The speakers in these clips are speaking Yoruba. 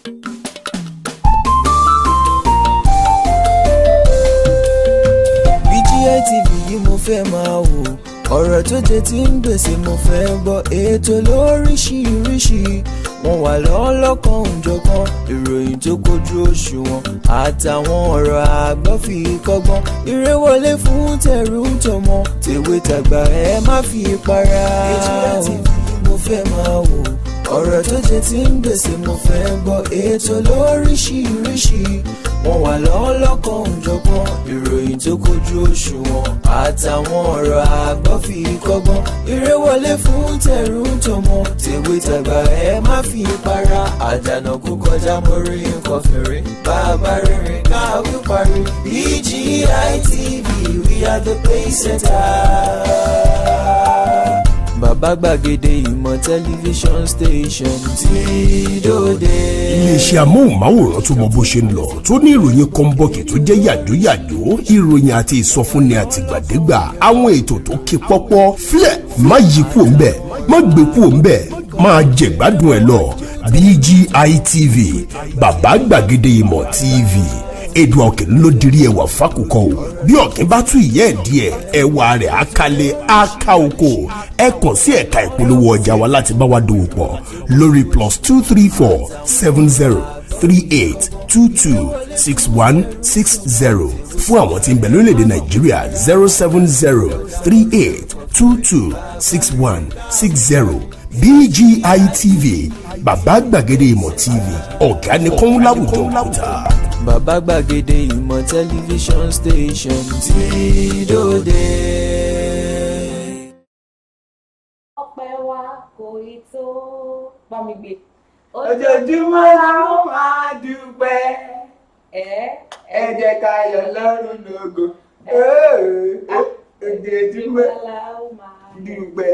BGI TV yìí mo fẹ́ máa wò, ọ̀rọ̀ tó jẹ tí ń gbèsè mo fẹ́ gbọ́, ètò lóríṣiríṣi wọ́n wà lọ́lọ́kan òjọ̀kan, ìròyìn tó kojú òṣùwọ̀n àtàwọn ọ̀rọ̀ àgbọ́ fi kọ́gbọ́n, eré wọlé fún tẹ̀rù tọmọ tèwe tàgbà ẹ má fi para. BGI TV mo fẹ́ máa wò, ọ̀rọ̀ tó jẹ tí ń gbèsè mo fẹ́ gbọ́, ètò lóríṣiríṣi wọ́n wà lọ́lọ́kan òjọ̀kan, ìròyìn tó kojú òṣùwọ̀n àtàwọn ọ̀rọ̀ àgbọ́ fi kọ́gbọ́n, eré wọlé fún tẹ̀rù tọmọ tèwe tàgbà ẹ má fi para. Àdànà kú kọjá mórí nǹkan fèrè, bàbá rere káwí parí. BGI TV, we are the pace setters. Bàbá gbàgede ìmọ̀ tẹlifíṣọ̀n station tí dòde. Iléeṣẹ́ amóhùnmáwòrán tó mọ bó ṣe ń lọ, tó ní ìròyìn kọ́ńbọ̀kì tó jẹ́ yàjóyàjó, ìròyìn àti ìsọfúnni àtìgbàdégbà, àwọn ètò tó ké pọ́pọ́ flẹ̀ má yí kúò ń bẹ̀, má gbé kúò ń bẹ̀, máa jẹ̀gbádùn ẹ̀ lọ. BGI TV, bàbá gbàgede ìmọ̀ TV. Èdùn Ọ̀kìn ló dirí ẹwà fákòkò o, bí ọ̀kìn bá tú ìyẹ́ ẹ̀ díẹ̀ ẹwà rẹ̀ àkàlẹ̀ àkà oko. Ẹ kàn sí ẹ̀ka ìpolówó ọjà wa láti bá wa dòwò pọ̀ lórí +234 70 38 22 61 60 fún àwọn tí ń bẹ lórílẹ̀‐èdè Nàìjíríà 070 38 22 61 60. BGI TV, bàbá gbàgede ìmọ̀ TV, ọ̀gá ni kọ́ń láwùjọ òkúta. Bàbá gbàgede ìmọ̀ tẹlifíṣọ̀n station tí dòde. Ọpẹ́ wa kò ì tó bá mi gbé. Ojoojúmọ́ la ó máa dúpẹ́, ẹ jẹ́ ká yọ̀ lọ́run lógo. Ojoojúmọ́ la ó máa dúpẹ́.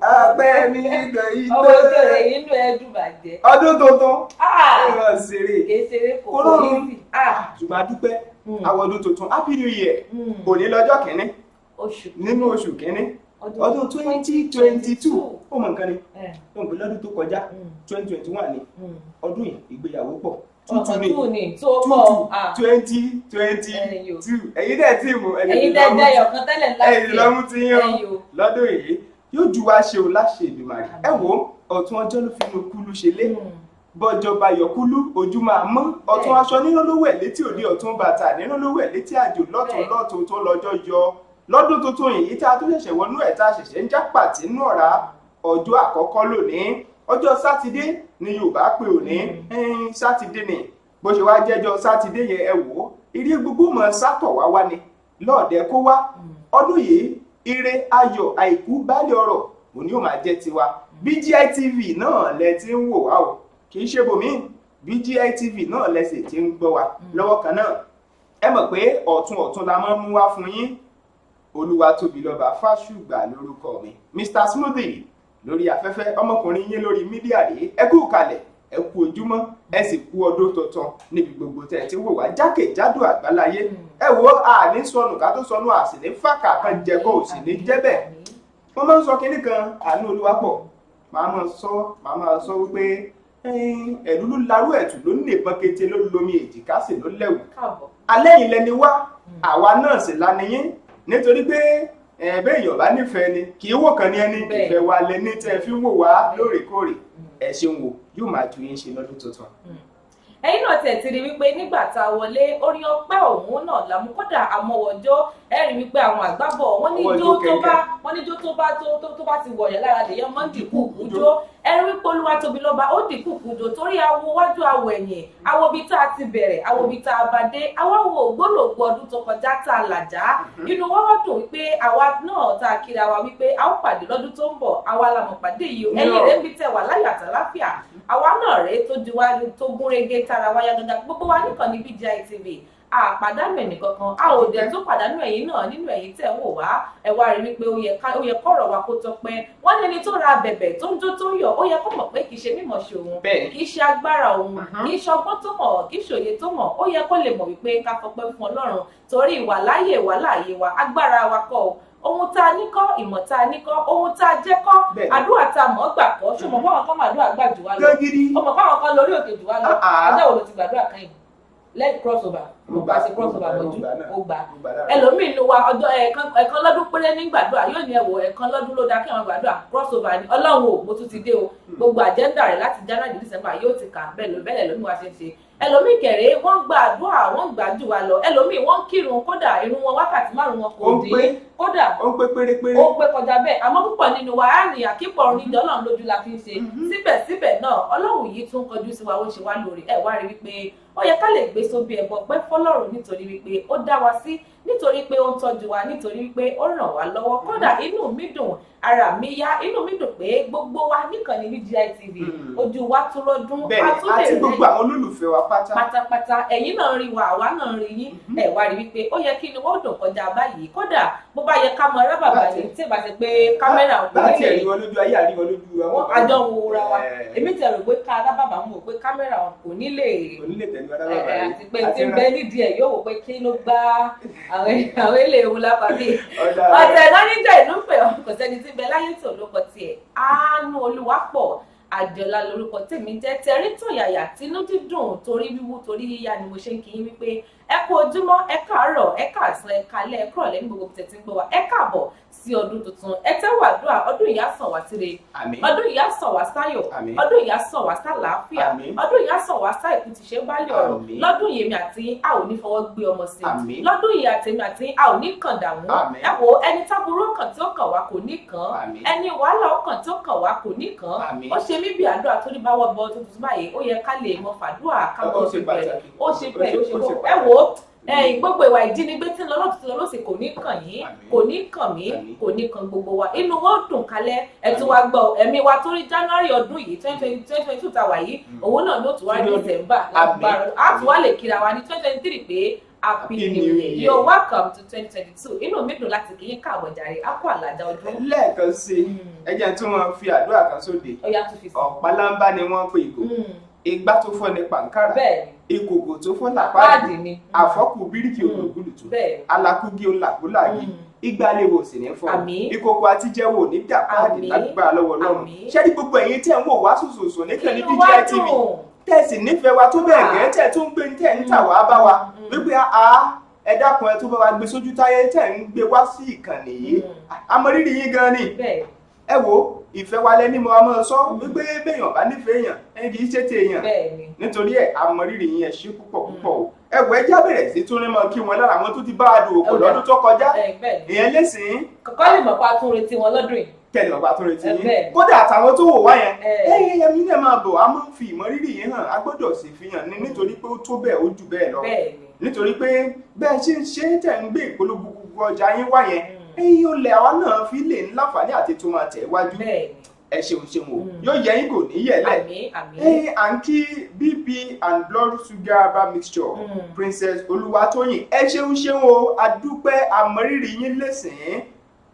Ọpẹ́ mi kò ì tó. Ọmọ tó rẹ̀ nínú ẹ̀dùn bàjẹ́. Ọdún tuntun. Ìwọ̀n ṣeré. Kéṣeré kò kò ní sí. Ṣùgbọ́n a dúpẹ́ àwọn ọdún tuntun. Happy New Year. Òní lọ́jọ́ kìíní. Nínú oṣù kìíní. Ọdún 2022. Ó mọ̀ nǹkan ni. Ó ń pè lọ́dún tó kọjá 2021 ni. Ọdún yìí ìgbéyàwó pọ̀. Tuntun ni tó pọ̀. 2022. Ẹ̀yin dẹ̀ tí mo. Ẹ̀yin dẹ̀ jẹ́ ọ̀kan tẹ́lẹ̀ láti. Ẹ̀yin lọ́mú ti yán. Lọ́dún yìí yóò ju wá ṣe o láṣẹ Èdùmàrè. Ẹ wo ọ̀tún ọjọ́ ló fi inú kúlú ṣe lé. Bọ́jọba yọkúlú ojú máa mọ́, ọ̀tún aṣọ nínú ló wẹ̀ létí òde, ọ̀tún bàtà nínú ló wẹ̀ létí àjò, lọ́tún tó lọ́jọ́ yọ. Lọ́dún tuntun yìí tí a tún ṣẹ̀ṣẹ̀ wọnú ẹ̀ tá a ṣẹ̀ṣẹ̀ ń já pàtí nínú ọ̀rá. Ọjọ́ àkọ́kọ́ lónìí, ọjọ́ sátidé ni Yorùbá pè òní, sátidé ni. Bó ṣe wá jẹ́jọ́ sátidé yẹn ẹ wò ó, ire gbogbo mọ̀ sátọ̀ wá ni, lọ́ọ̀dẹ kó wá. Ọdún yìí, ire ayọ̀ àìkú baálé ọrọ̀ òní ò máa jẹ́ tiwa. BGI TV náà lẹ ti ń wò wá o, kì í ṣe bòmí. BGI TV náà lẹ́sẹ̀ tí ń gbọ́ wa lọ́wọ́ kan náà. Ẹ mọ̀ pé ọ̀tún la máa ń mú wá fún yín. Olúwatóbilọ́ba Fásùgbà lórúkọ mi, Mr Smoothie lórí afẹ́fẹ́, ọmọkùnrin yín lórí mídíà rèé. Ẹ kú kalẹ̀, ẹ kú ojúmọ́, ẹ sì kú ọdún tuntun níbi gbogbo tẹ̀ tí wò wá jákèjádò àgbáláyé. Ẹ wo àní sọnù ká tó sọnù, àsì ní fàkà kan jẹ kó o sì ní jẹ́ bẹ́ẹ̀. Wọ́n máa ń sọ kinní kan, Àánú Olúwapọ̀ màá máa sọ wípé ẹ̀lú ló larú ẹ̀tù ló ní ìbọn kété ló lomi èjìká sì ló lẹ́wù. Alẹ́ yìí lẹni wá, àwa náà sì laniyín, nítorí pé ẹ̀ẹ́bẹ́ èèyàn bá nífẹ̀ẹ́ ni kì í wò kàn ní ẹni ìfẹ́ wa lẹni tẹ́ fi wò wá lóòrèkóòrè. Ẹ ṣeun wò yóò máa ju yín ṣe lọ́dún tuntun. Ẹ̀yin náà tẹ̀ ti rí wípé nígbà tá a wọlé orin ọpẹ́ òun náà làmú kódà àmọ́wọ́jọ́ ẹ rí wípé àwọn àgbábọ̀ wọ́n ní ijó tó bá ti wọ̀yẹ̀ lára lèyàn máa ń dìkú kújó. Ẹ rí wípé Olúwatóbilọ́ba ó dìkú kújó torí awo wájú awo ẹ̀yìn, awo ibi tá a ti bẹ̀rẹ̀, awo ibi tá a bá dé, àwa wo ògbólógbò ọdún tó kọjá tá a làjá. Inú wa wá dùn wípé àwa náà tá a kíra wa wípé a ó pàdé lọ́dún tó ń bọ̀, àwa la mọ̀ pàdé yìí o. Ẹ̀yin rẹ̀ ń bí tẹ̀ wá láyọ̀ àtàláfíà. Àwa náà rèé tó di wá tó gúnrégé tára wáyá dandan gbogbo wa nìkan ní BGI TV. Àpàdánù ẹnì kankan, a ò dẹ̀ tó pàdánù ẹ̀yin náà nínú ẹ̀yin tẹ̀ ń wò wá. Ẹ wá rí wípé ó yẹ kọ́rọ̀ wa kó tọpẹ́. Wọ́n ní ẹni tó ra bẹ̀bẹ̀ tó ń jó tó ń yọ̀, ó yẹ kó mọ̀ pé kì í ṣe mímọ̀ ṣe òun, kì í ṣe agbára òun, kì í ṣe ọgbọ́n tó mọ̀, kì í ṣe òye tó mọ̀. Ó yẹ kó lè mọ̀ wípé ká fọpẹ́ fún Ọlọ́run torí ìwà láàyè wa, agbára wa kọ́ ohun tá a ní kọ́ ìmọ̀ tá a ní kọ́ ohun tá a jẹ́ kọ́ àdúrà tá a mọ̀ gbà kọ́ ṣùgbọ́n báwọn kan máa dúrà gbà jù wá lọ ọmọ báwọn kan lórí òkè jù wá lọ ẹjẹ́ wo ló ti gbàdúrà kan yìí lẹ́yìn crossover mo gbà sí crossover lójú ó gbà ẹlòmíín ló wa ọjọ́ ẹ̀kan lọ́dún péré ní gbàdúrà yóò ní ẹ̀wọ̀ ẹ̀kan lọ́dún ló dá kí wọ́n gbàdúrà crossover ni ọlọ́run ò mo tún ti dé o gbogbo àjẹ́ndà rẹ̀ láti January to December yóò ti kà bẹ́ẹ̀ lómi wa ṣe ń ṣe ẹlòmíì kẹrẹ wọ́n gbàdúrà wọ́n gbàjú wa lọ ẹlòmíì wọ́n kírun kódà irun wọn wákàtí 5 wọn kò dín kódà ó ń pé pérépéré ó pé kọjá bẹ́ẹ̀ àmọ́ púpọ̀ nínú wa á ní àkípọ̀ orin ìjọ Ọlọ́run lójú la fi ń ṣe síbẹ̀síbẹ̀ náà Ọlọ́run yìí tún kọjú sí wa ó ṣe wá lórí ẹ̀ wá rí wípé ó yẹ ká lè gbé sóbi ẹbọ pẹ́ fọ́lọ́run nítorí wípé ó dá wa sí nítorí pé ó ń tọ́jú wa nítorí wípé ó ràn wá lọ́wọ́ kódà inú mi dùn ara mi yá inú mi dùn pé gbogbo wa níkànnì BGI TV ojú wa tún lọ́dún àti gbogbo àwọn olólùfẹ́ wa pátápátá ẹ̀yin náà rí wa àwa náà rí yín ẹ̀ wá rí wípé ó yẹ kí ni wọ́n dùn kọjá báyìí kódà bó bá yẹ ká mọ ará bàbá yìí tí ì bá ṣe pé kámẹ́rà òkú láti ẹ̀rí wọn lójú ayé àrí wọn lójú wọn àjọ wo ra wa èmi tẹ̀ rò pé ká ará bàbá mọ̀ pé kámẹ́rà kò ní lè tẹ̀lé ará bàbá yìí àti pé tí ń bẹ nídìí ẹ̀ yóò wò pé kí ló gbá àwọn ilé ewu lápapì ọ̀tẹ̀ náà níjà ìlú pé kò sẹ́ni tí ń bẹ láyé tó ló kọ tiẹ̀ Àánú Olúwapọ̀ Àjọlá lórúkọ tèmi jẹ́ tẹrítọ̀yàyà tínú dídùn torí wíwú torí yíyá ni mo ṣe ń kí yín wípé ẹ kú ojúmọ́ ẹ káàárọ̀ ẹ káàsán ẹ kálẹ́ ẹ kúrọ̀lẹ́ ní gbogbo tẹ̀tí ń gbọ́ wa ẹ káàbọ̀ sí ọdún tuntun ẹ tẹ́wọ̀ àdúrà ọdún yìí á sàn wá síre ọdún yìí á sàn wá sáyọ̀ ọdún yìí á sàn wá sálàáfíà ọdún yìí á sàn wá sáìkú ti ṣe bálẹ̀ ọ̀rọ̀ lọ́dún yìí èmi àti a ò ní fọwọ́ gbé ọmọ sí i lọ́dún yìí àtèmi àti a ò ní kàn dààmú ẹ wo ẹni táburú ọkàn tí ó kàn wá kò ní kàn ẹni wàhálà ọkàn tí ó kàn wá kò ní kàn ó ṣe mí bí àdúrà tó ní báwọ̀ bọ́ tuntun báyìí ó yẹ ká lè mọ fàdúrà ká mọ̀ ṣe bẹ̀rẹ̀ ó ṣe bẹ̀rẹ̀ ó ṣe kókó ẹ wo gbogbo ìwà ìjínigbé tí ń lọ lọ́tún lọ lọ́sìn kò ní kàn yín kò ní kàn mí kò ní kàn gbogbo wa inú wọn dùn kalẹ̀ ẹ̀tún wa gbọ́ ẹ̀mí wa torí January ọdún yìí 2022 ta wà yìí òun náà ló tún wá ní December lágbára á tún wá lè kíra wa ní 2023 pé Happy New Year. You're welcome to 2022. Inú mi dùn láti kí yín káàbọ̀ jàre á kó àlàdá ọdún. Lẹ́ẹ̀kan sí ẹ jẹ́ tí wọ́n fi àdúrà kan sóde ọ̀pálámbá ni wọ́n pe ìgò igbá tó fọ́ ní pàǹkárà ìkòkò tó fọ́ làpáàdì ni àfọ́kù bíríkì ògùnlùtù alákúgí ńlákúláàgì ìgbàlewò sì ní fọ́ ìkòkò àtijẹ́wò ní dàpáàdì lágbára lọ́wọ́ Ọlọ́run ṣẹ́ni gbogbo ẹ̀yin tẹ́ ń wò wá sòsòsò níkànnì BGI TV tẹ̀sí nífẹ̀ẹ́ wa tó bẹ́ẹ̀ gẹ́ tẹ̀ tó ń gbé tẹ̀ ń tà wá bá wa wípé ẹ dákun ẹ tó bá wa gbé sójú táyé tẹ̀ ń gbé wá sí ìkànnì yìí àmọ̀rírì yín gan ni ẹ wo ìfẹ́ wa lẹ́ni mo máa sọ wípé béèyàn bá nífẹ̀ẹ́ èèyàn ẹni kì í ṣe ti èèyàn nítorí ẹ̀ àmọ̀rírì yín ẹ ṣé púpọ̀ púpọ̀ o ẹ wọ ẹjá bẹ̀rẹ̀ sí tún rí mọ́ kí wọn lára àwọn tó ti bá a dùn òkò lọ́dún tó kọjá ìyẹn lẹ́sìn. kọ́kọ́ lè mọ̀ pa tún retí wọn lọ́dún yìí. kẹ́lẹ̀ ọ̀pá tún retí yín kódà àtàwọn tó wò wá yẹn ẹ̀yẹ náà máa bọ̀ a máa ń fi ìmọ̀rírì yẹn hàn a gbọ́dọ̀ sì fi hàn nítorí pé ó tó bẹ́ẹ̀ ó jù bẹ́ẹ̀ lọ nítorí pé bẹ́ẹ̀ ṣe ń ṣe tẹ̀ ń gbé ìpolówó gbogbo ọjà yín wá yẹn ẹ̀yin olè àwa náà fi lè ń láǹfààní àti tó máa tẹ̀ wájú ẹ ṣeun o yóò yẹ yín kò ní yẹlẹ à ń kí BP and blood sugar bar mixture Princess Olúwatóyìn ẹ ṣeun o adúpẹ́ àmọ̀rírì yín lẹ́sìn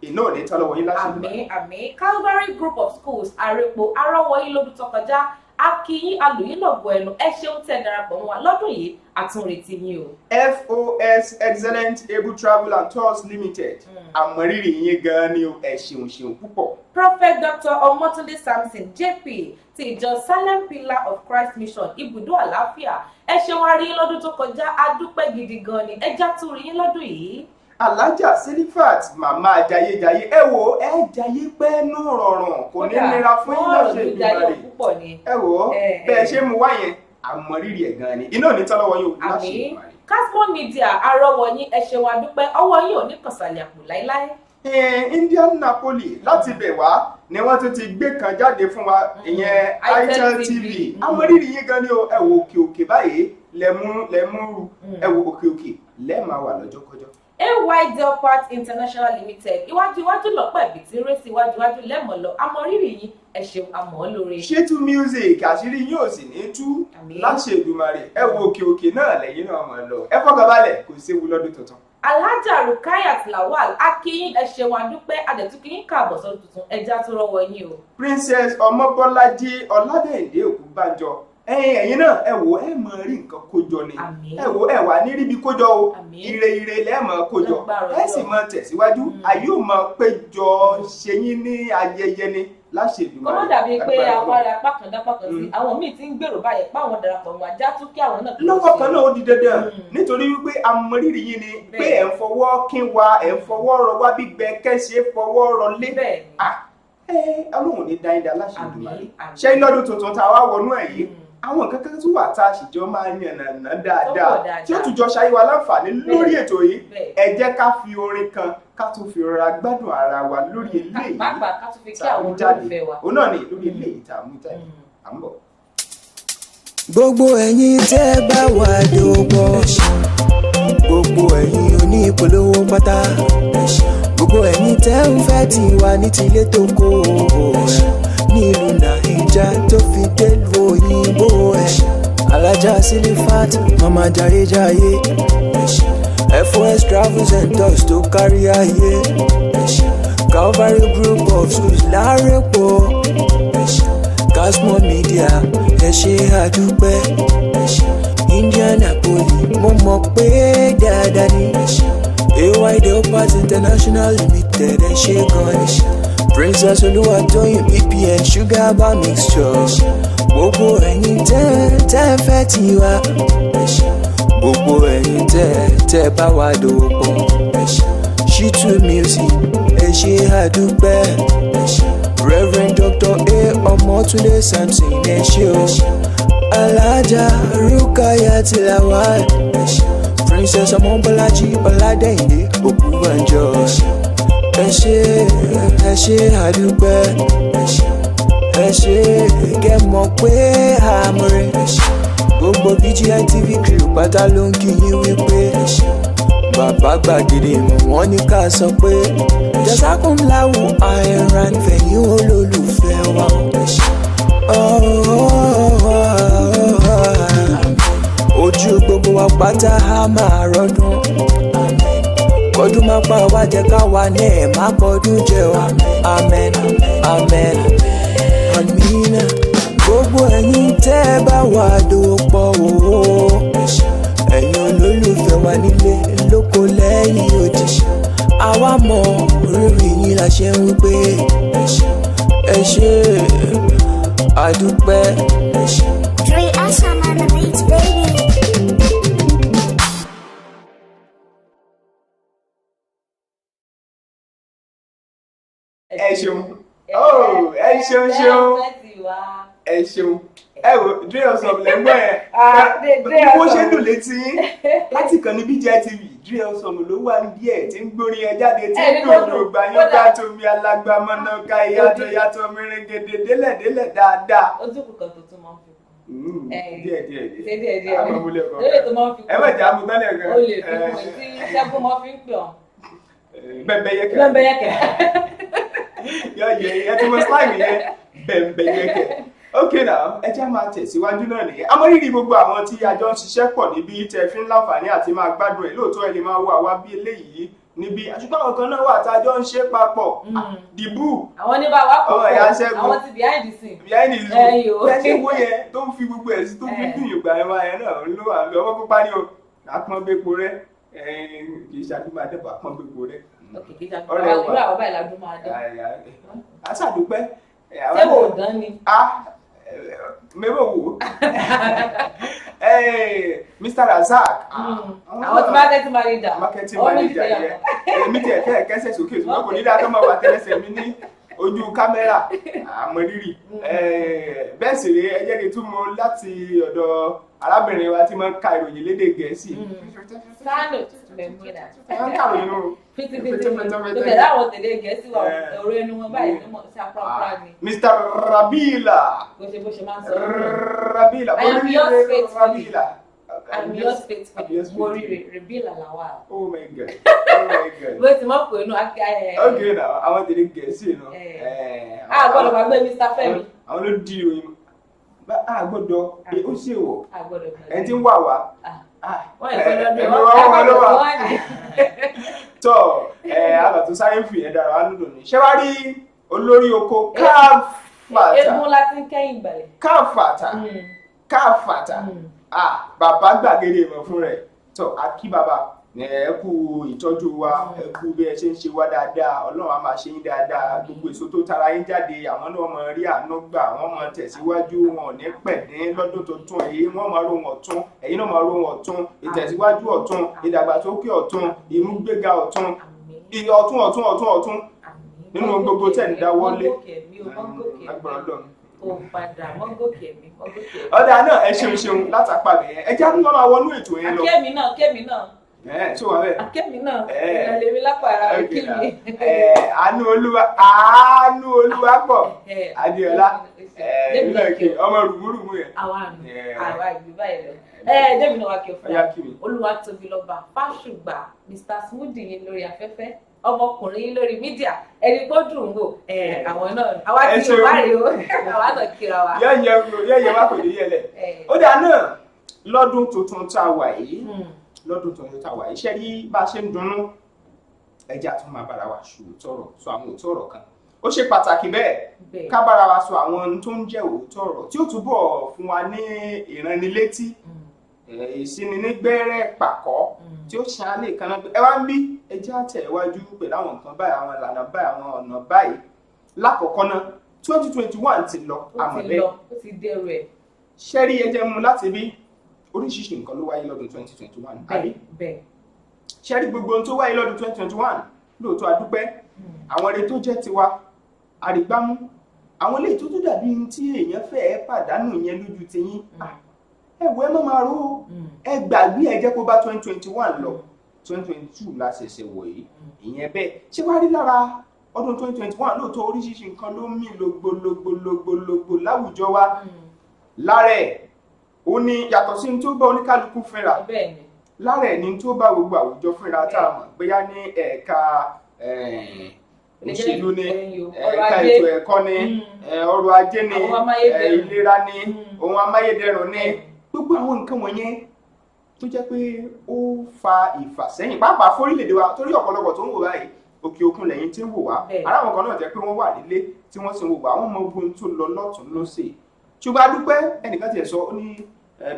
iná ò ní tán lọ́wọ́ yín láti àmín Calvary Group of Schools àrèpò arọ́wọ́ yín lọ́dún tó kọjá akíyín alòyìn lọ́gbọ̀ ẹnu ẹ ṣeun tẹ́ darapọ̀ mọ́ wa lọ́dún yìí àtúnretí yín o. FOS Excellent Able Travel and Tours Limited àmọ̀rírì yín gan ni o ẹ ṣeun púpọ̀. Prophet Dr. Omotunde Samson JP ti ìjọ Salem Pillar of Christ Mission ibùdó àlàáfíà ẹ ṣeun a rí yín lọ́dún tó kọjá adúpẹ́ gidi gan ni ẹ já tún rí yín lọ́dún yìí. Alájà Silifat màmá jayéjayé ẹ wo ẹ jayé pẹ́ nú rọrùn kò ní nira fún yín lọ́sẹ̀ ìgbàlè ẹ wo bẹ́ẹ̀ ṣe mú wá yẹn àmọ̀rírì ẹ̀ gan ni iná ò ní tán lọ́wọ́ yín o láṣẹ ìgbàlè. Casmon Media arọ́wọ́ yín ẹ ṣeun adúpẹ́ ọwọ́ yín ò ní kànsàlẹ̀ àpò láíláí. Indian Napoli láti bẹ̀ wá ni wọ́n tún ti gbé kan jáde fún wa ìyẹn Itel TV àmọ̀rírì yín gan ni o ẹ wo òkè báyìí lẹ́mú ẹ wo òkè lẹ́ẹ̀máa wà lọ́jọ́kọjọ́. AY Delpart International Limited iwájú lọ́pọ̀ ẹ̀bí tí ń ré sí iwájú lẹ́mọ̀ lọ àmọ̀rírì yín ẹ ṣeun àmọ́ lóore. Ṣétú music àṣírí yín ò sì ní tú láṣẹ Èdùmàrè ẹ wo òkè náà lẹ́yìn náà mọ̀ lọ ẹ fọkànbalẹ̀ kò séwu lọ́dún tuntun. Alhaja Rukayat Lawal akíyín ẹ ṣeun adúpẹ́ adẹ̀túnkíyín káàbọ̀ sọ́dún tuntun ẹja tó rọ́wọ́ yín o. Princess Ọmọbọ́lájí Ọládẹ́yìndé Ògúnbánjọ ẹ̀yin náà ẹ wò ẹ mọ rí nǹkan kójọ ni ẹ wò ẹ wà ní ríbi kójọ o ire lẹ́ẹ̀mọ kójọ ẹ sì mọ tẹ̀síwájú ayé ò mọ péjọ ṣe yín ní ayẹyẹ ni láṣẹ ìdùnnú. kọ́mọ́ dàbí pé afárá pákàndápákan sí àwọn míì ti ń gbèrò báyìí pé àwọn darapọ̀ wọn ajá tún kí àwọn náà. lọ́wọ́ kan náà ó di dandan nítorí wípé amọ̀rírì yín ni pé ẹ̀ ń fọwọ́ kín wa ẹ̀ ń fọwọ́ rọ wá bí gbẹ kẹ́sì fọwọ́ rọ lé. ọlọ́run ní dáńdá láṣẹ ìdùnnú. ṣé lọ́dún tuntun tá a wá wọnú ẹ̀ yìí àwọn nǹkan kan tún wà tá a sì jọ máa ń yànnàná dáadáa tí ó tún jọ ṣayé wa láǹfààní lórí ètò yìí ẹ jẹ́ ká fi orin kan ká tún fi rọra gbádùn ara wa lórí eléyìí jáde òun náà ni lórí eléyìí tá a mú jáde à ń bọ̀. gbogbo ẹ̀yin tẹ́ bá wà dòpọ̀ gbogbo ẹ̀yin onípolówó pátá gbogbo ẹ̀yin tẹ́ ń fẹ́ tiwa ní tilé tó kó nílùú Naija tó fi délùú òyìnbó alájà Silifat mama jayéjayé FOS Travels and Tours tó kárí ayé Calvary Group of Schools lárẹ́pọ̀ Casmon Media ẹ ṣé àdúpẹ́ Indianapolis mo mọ̀ pé dáadáa ni AY Deopat International Limited ẹ ṣé gan ni Princess Olúwatóyìn BPN Sugar Bar Mixture gbogbo ẹ̀yin tẹ́ fẹ́ tiwa gbogbo ẹ̀yin tẹ́ bá wa dòwò pọ̀ Shitu Music ẹ ṣé àdúpẹ́ Reverend Dr. A Ọmọtúndé Samson ẹ ṣé o Alájà Rukayat Lawal Princess Ọmọbọ́lájí Ọládẹ́yìndé Ògúnbànjọ ẹ ṣé àdúpẹ́ ẹ ṣé kẹ́ mọ̀ pé àmúre gbogbo BGI TV crew pátá ló ń kí yín wípé bàbá gbàgede mọ̀ wọ́n ní ká sọ pé jazakumullahu khairan fẹ̀yìn olólùfẹ́ wa ojú gbogbo wa pátá á máa rọdún kọdún má pa wá jẹ káwa náà má bọdún jẹ o amen amen amina gbogbo ẹ̀yin tẹ́ bá wà dòpọ̀ o ẹ̀yin olólùfẹ́ wa nílé lóko lẹ́yìn odi àwa mọ rírì yín la ṣe ń wípé ẹ ṣé àdúpẹ́. Dre Awesome on the beats, baby. ẹ ṣeun ẹ ṣeun ẹ wò Dre Awesome lẹ́gbọ́n yẹn bí wọ́n ṣe dùn létí láti kàn ní BGI TV Dre Awesome ló wà ní díẹ̀ tí ń gbórí ẹ jáde tí ń dùn ògbà yóò bá tómi alágbàmọ́nà ká yàtọ̀ mèrègèdè délẹ̀ dáadáa. ó tún kù kan tó tún máa ń fi díẹ̀ amamule kan ẹ má jà amúgbálẹ̀ kan o lè fi kún tí sẹ́gun máa fi ń pè ọ́ bẹ́ẹ̀bẹ́yẹkẹ yọ yẹ ẹ tí mo slime yẹ bẹ́ẹ̀bẹ́yẹkẹ ok now ẹ jẹ́ máa tẹ̀síwájú náà nìyẹn amórírì gbogbo àwọn tí a jọ ń ṣiṣẹ́ pọ̀ níbi tẹ́ fi ń láǹfààní àti máa gbádùn ẹ̀ lóòótọ́ ẹ lè máa wo àwa bí eléyìí níbi àṣùgbọ́n àwọn kan náà wà tá a jọ ń ṣe papọ̀ dìbù àwọn ní bàbá kò ọmọ ìyá Ṣẹ́gun àwọn ti behind the scene ẹ̀yìn wo yẹn tó ń fi gbogbo ẹ̀ sí tó fi dùn ìgbà ẹ̀ máa yẹn náà ló wà lọ ọmọ pípa ní o àpọn gbépo rẹ kì í ṣàdúgbò àdẹ́bọ̀ àpọn gbépo rẹ ọ̀rẹ́ wa ìlú àwọn báyìí ládùn máa dán àṣàdúpẹ́ sẹ́wọ̀n ò dán ni mẹ́wọ̀ wò Mr. Razak àwọn tí marketing manager yẹ èmi tí ẹ kẹsẹ̀ sókè ṣùgbọ́n kò ní dáa tó máa wà tẹ́lẹsẹ̀ mi ní ojú kámẹ́rà àmọ́rírì bẹ́ẹ̀ sì rèé ẹ jẹ́ kí n tún mọ láti ọ̀dọ̀ arábìnrin wa tí máa ń ka ìròyìn lédè Gẹ̀ẹ́sì. sánò mẹ́múnà wọ́n ń kàwé nù. fìtìfìtì tó tẹ̀lé àwọn tẹ̀lé Gẹ̀ẹ́sì wa ọ̀rọ̀ ẹnu wọn báyìí ló mọ̀ sí apáapá ni. Mr. Rabila. bó ṣe máa ń sọ. Rabila. I am yours faithfully. Rabila. I'm yours faithfully. Mori Rabila Lawal. Oh my God. Oh my God. bó ti mọ̀ pé inú okay now àwọn tẹ̀lé Gẹ̀ẹ́sì nù. a gbọ́dọ̀ wá gbé Mr. Fẹ́mi. àwọn ló di ìròyìn a gbọ́dọ̀ ó ṣe wọ̀ ẹ ti ń wà wá. wọ́n yẹ kọ́ lọ́dún wọn ló wà. tọ́ àbàtú sáré fì ẹ̀ dára wá nínú ní. ṣé wàá rí olórí oko káfàtà egun láti kẹ́yìn ìgbàlẹ̀. káfàtà káfàtà bàbá gbàgede ìmọ̀ fún rẹ̀ tó akí bàbá ẹ kú ìtọ́jú wa ẹ kú bí ẹ ṣe ń ṣe wá dáadáa ọlọ́run á máa ṣe yín dáadáa gbogbo èso tó tara yín jáde àwọn náà mọ rí àánú gbà wọ́n mọ tẹ̀síwájú wọn ò ní pẹ̀dín lọ́dún tuntun èyí wọ́n mọ rohun ọ̀tún ẹ̀yin náà mọ rohun ọ̀tún ìtẹ̀síwájú ọ̀tún ìdàgbàsókè ọ̀tún ìmúgbéga ọ̀tún ọ̀tún nínú gbogbo tẹ̀ ń dáwọ́lé agbára ọlọ́run. Ọ̀dà náà ẹ ṣeun látàpá bẹ̀yẹn ẹ já nígbà máa wọnú ètò yẹn lọ. Kémi náà. Ṣé wà bẹ́ẹ̀? Akémi náà ìrẹ̀lẹ̀ mi lápá ara rẹ̀ kí mi. Àánú olúwa pọ̀ Adéọlá ọmọ rùmúrùmú yẹn. Àwa ìlú báyìí lọ. Débi náà wá kí o fún wa. Olúwatóbilọ́ba Fásùgbà Mr. Smoothie yín lórí afẹ́fẹ́. Ọmọkùnrin lórí mídíà ẹni tó dùn wò àwọn náà àwa tí yóò bá rí o àwa náà kíra wa. yẹ́yẹ́ wá kò ní yẹlẹ̀. Ó dáa náà lọ́dún tuntun tá a wà yìí ṣe rí bá a ṣe ń dunnú ẹjẹ́ àtún máa bára wa sọ àwọn òótọ́ ọ̀rọ̀ kan. Ó ṣe pàtàkì bẹ́ẹ̀ ká bára wa sọ àwọn tó ń jẹ́ òótọ́ ọ̀rọ̀ tí ó túbọ̀ fún wa ní ìránnilétí ìsininígbẹ́rẹ́ pàkọ́ tí ó ṣàlẹ̀ kan náà ẹ wá ń bí ẹjẹ́ àtẹ̀wájú pẹ̀lú àwọn nǹkan báyìí àwọn ìlànà báyìí àwọn ọ̀nà báyìí lákọ̀ọ́kọ́ náà 2021 ti lọ àmọ́ bẹ́ẹ̀ ó ti dẹrù ẹ̀. ṣẹ́rí ẹjẹ́ mú láti bí oríṣiríṣi nǹkan ló wáyé lọ́dún 2021 àbí ṣẹ́rí gbogbo ohun tó wáyé lọ́dún 2021 lóòótọ́ adúpẹ́ àwọn eré tó jẹ́ tiwa àrígbámú àwọn eléyìí tó dàbí tí èèyàn fẹ́ẹ́ pàdánù yẹn lójú tiyín ẹ̀wọ̀ ẹ má máa rò ẹ gbàgbé ẹ jẹ́ kó bá 2021 lọ 2022 la ṣẹ̀ṣẹ̀ wọ̀ yìí ìyẹn bẹ́ẹ̀ ṣé wàá rí lára ọdún 2021 lóòótọ́ oríṣiríṣi nǹkan ló mì logbologbo láwùjọ wa lára ẹ̀ ó ní yàtọ̀ sí ní tó bá oníkálukú fínra lára ẹ̀ ní tó bá gbogbo àwùjọ fínra tá a mọ̀ bóyá ní ẹ̀ka òṣèlú ni ẹ̀ka ètò ẹ̀kọ́ ni ọrọ̀ ajé ni ìlera ni ohun amáyédẹrùn ni gbogbo àwọn nǹkan wọ̀nyẹn tó jẹ́ pé ó fa ìfàsẹ́yìn pàápàá fórílẹ̀-èdè wa torí ọ̀pọ̀lọpọ̀ tó ń wò báyìí òkè òkun lẹ́yìn tí ń wò wá aláwọn kan náà jẹ́ pé wọ́n wà nílé tí wọ́n sì ń wò wá wọ́n mọ ogun tó lọ lọ́tún lọ́sẹ̀ ṣùgbọ́n a dúpẹ́ ẹnìkan tiẹ̀ sọ ó ní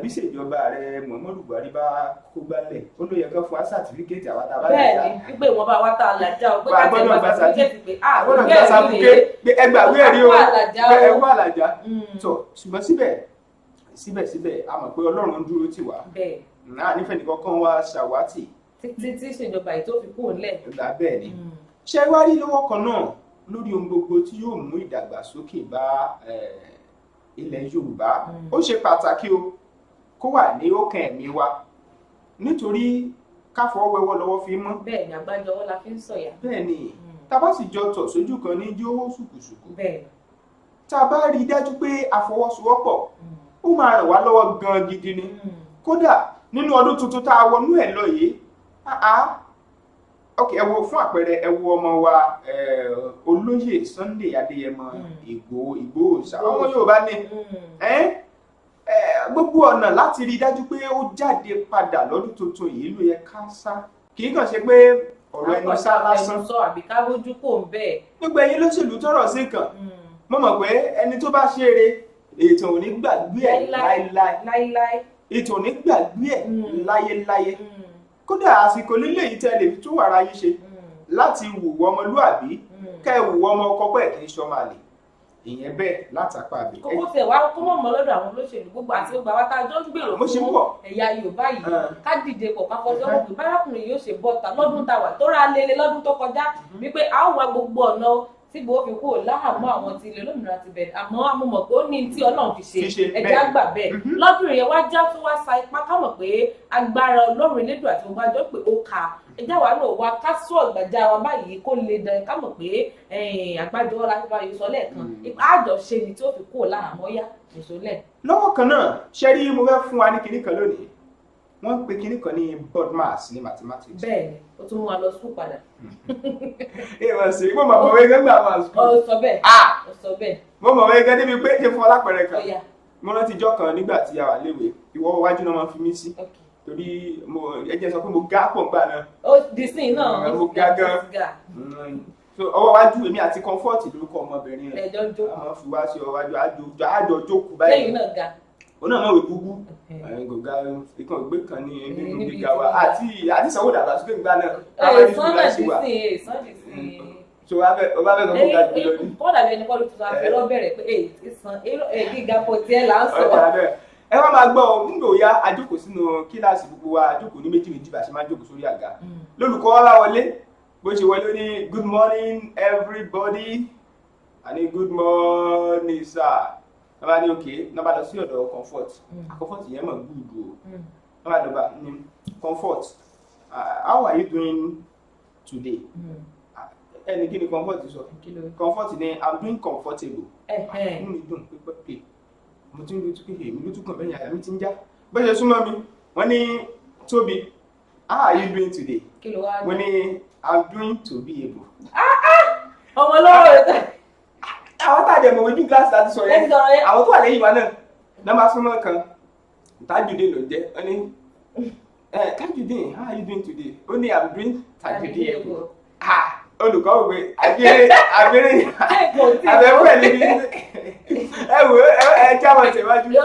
bí ìṣèjọba ààrẹ Muhammadu Buhari bá kó gbálẹ̀ ó ló yẹ kán fún wa sátífíkẹ́tì àwọn àtàbà bẹ́ẹ̀ ni wípé wọn bá wá tá a làjà ó pé ká tẹ̀ gba sátífíkẹ́tì pé àwọn ọ̀gá sátífíkẹ́tì pé ẹgbàgbé ẹ̀rí o ẹwọ́ àlàjá tó ṣùgbọ́n síbẹ̀síbẹ̀ a mọ̀ pé Ọlọ́run dúró tì wá náà nífẹ̀ẹ́ nìkan kan wá ṣàwátì títí tí ìṣèjọba yìí tó fi kúrò ńlẹ̀. bẹ́ẹ̀ ni ṣé wá rí lọ́wọ́ kan náà lórí ohun gbogbo tí yóò mú ìdàgbàsókè bá ilẹ̀ Yorùbá ó ṣe pàtàkì o kó wà ní ọkàn ẹ̀mí wa nítorí káfọ́ wẹ́wọ́ lọ́wọ́ fi mọ́. bẹ́ẹ̀ ni àgbájọ ọwọ́ la fi ń sọ̀yà. bẹ́ẹ̀ ni tá a bá sì jọ tọ̀ sójú kan ní jí owó ṣùkùṣùkù. bẹ́ẹ̀ tá a bá rí i dájú pé àfọwọ́sowọ́pọ̀ ó máa ràn wá lọ́wọ́ gan gidi ni kódà nínú ọdún tuntun tá a wọnú ẹ̀ lọ yìí ok ẹ wo fún àpẹẹrẹ ẹ wo ọmọ wa olóyè Sunday Adéyẹmọ Ìgbòho ṣá ọmọ Yorùbá ní gbogbo ọ̀nà láti rí i dájú pé ó jáde padà lọ́dún tuntun yìí ló yẹ ká sá kì í kàn ṣe pé ọ̀rọ̀ ẹnu sá lásán sọ àbí ká rójú kò ń bẹ́ẹ̀. gbogbo ẹ̀yin lóṣèlú tọrọ sí kan mo mọ̀ pé ẹni tó bá ṣeré ètò ò ní gbàgbé ẹ̀ láéláé ètò ò ní gbàgbé ẹ̀ láyéláyé kódà àsìkò lílé yìí tẹ́lẹ̀ fi tún wàrà yìí ṣe láti wùwọ́ ọmọlúàbí ká ẹ wùwọ́ ọmọ ọkọ pẹ̀ kì í ṣọmọ àlè ìyẹn bẹ́ẹ̀ látàpá àbí. kókó tẹ wá kó mọ̀ mọ́ lọ́dọ̀ àwọn olóṣèlú gbogbo àti gbogbo àwọn tá a jọ ń gbèrò fún ẹ̀yà Yorùbá yìí ká dìde pọ̀ ká fọjọ́ mọ̀ pé bárakùnrin yóò ṣe bọ́ta lọ́dún tàwa tó ra lélẹ̀ lọ́dún tó kọjá wípé a ó wá gbogbo ọ̀nà tí bó fi kúrò láhàámọ́ àwọn tí ilé olómìnira ti bẹ̀rẹ̀ àmọ́ amúmọ̀ pé ó ní tí Ọlọ́run fi ṣe ẹ̀jẹ̀ àgbà bẹ́ẹ̀ lọ́dún yẹn wá já tó wá sa ipá ká mọ̀ pé agbára Ọlọ́run elédùn àti gbogbo àjọ pé ó ka ẹjẹ́ wa náà wá ká sọ ìgbàjá wa báyìí kó lè dán ká mọ̀ pé àgbájọ ọlá tó bá yọ sọ lẹ́ẹ̀kan àjọṣe ni tí ó fi kúrò láhàámọ́ yá ìṣòlẹ̀. lọ́wọ́ kan náà ṣe rí mo fẹ́ fún wa ní kinní kan lónìí wọ́n ń pe kinní kan ní BODMAS ní mathematics. bẹ́ẹ̀ni o tún mú wa lọ sùkúl padà. ìwọ̀n sí mo mọ̀ wọ́n gẹ́gẹ́ gbà wá sùkúl. ó sọ bẹ́ẹ̀ ó sọ bẹ́ẹ̀. mo mọ̀ wọ́n gẹ́gẹ́ débi pé ṣe fún ọlápẹ̀rẹ̀ kan mo rántí ijọ́ kan nígbà tí a wà léwe ìwọ wájú náà máa fi mí sí torí ẹjẹ sọ pé mo ga pọ̀ gbà náà. ó disin náà mo ga gan. ọwọ́ wájú èmi àti Comfort lórúkọ ọmọbìnrin rẹ̀ ẹjọ́ jókòó àwọn fi wá sí ọwájú àjọ jókòó báyìí. lẹ́yìn náà ga. òun náà mọ̀wé gúgú gògá ikán gbé kan ní nínú gíga wa àti sanwó dàgbàsókè gbà náà ẹ̀ sọ́nà dìsìn so ọba bẹ́ẹ̀ lọ́kọ́ ga jù lọ ní. kọ́ dàbí ẹni kọ́ ló tuntun àfẹ́ lọ́bẹ̀rẹ̀ pé gíga pọ̀ tiẹ̀ là ń sọ. ẹ wá máa gbọ́ nígbà òya àjókòó sínú kíláàsì gbogbo wa àjókòó ní méjì méjì bá ṣe máa jókòó sórí àga lólùkọ́ wa wọlé bó ṣe wọlé ní good morning everybody àní good morning sir náà bá ní òkè náà bá lọ sí ọ̀dọ̀ comfort comfort yẹn mọ̀ gbùdù o náà bá dọ̀bà ní comfort how are you doing today? Ẹni kí ni comfort sọ? Comfort ni I'm doing comfortable. Inú mi dùn pé mo ti ń lu tukẹ́ èmi ló túkàn bẹ́yìn àyà mi ti ń já. Bó ṣe súnmọ́ mi, wọ́n ní Tóbi, how are you doing today? Wọ́n ní I'm doing to be able. Ọmọ lọ́wọ́ rẹ̀ tẹ̀. Àwọn tàjẹ̀ mọ̀ ojú gíláàsì láti sọ yẹn. Àwọn tó wà lẹ́yìn wa náà, náà máa súnmọ́ kan. Tajudeen ló jẹ́, wọ́n ní Tajudeen, how are you doing today? Ó ní I'm doing Tajudeen able. Olùkọ́ òwe àgbèrè àbẹ̀wò ẹ̀ níbi ẹ wò ẹ jáwọ́ ìtẹ̀wájú bí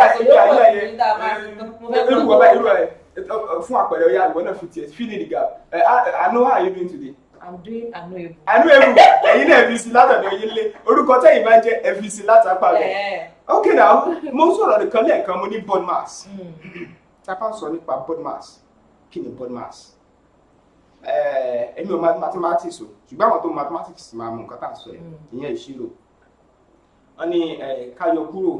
àṣìṣe àyè irú ẹ̀ fún àpẹẹrẹ ọ̀yà ìwọ náà fi tiẹ̀ fill in the gap. I know how are you doing today? I'm doing Anuebu. Anuebu ẹ̀yin náà fi sí látọ̀dọ̀ yín lé orúkọ tẹ̀yìn máa ń jẹ́ ẹ fi sí látàpá rẹ̀. Okay now mo ń sọ̀rọ̀ nìkan lẹ́ẹ̀kan mo ní body mass. Tá a bá sọ nípa body mass kí ni body mass? Èmi ò mathematics o ṣùgbọ́n àwọn tó mathematics máa mú nǹkan tá à ń sọ ẹ̀ ìyẹn ìṣirò wọ́n ní ká yọ kúrò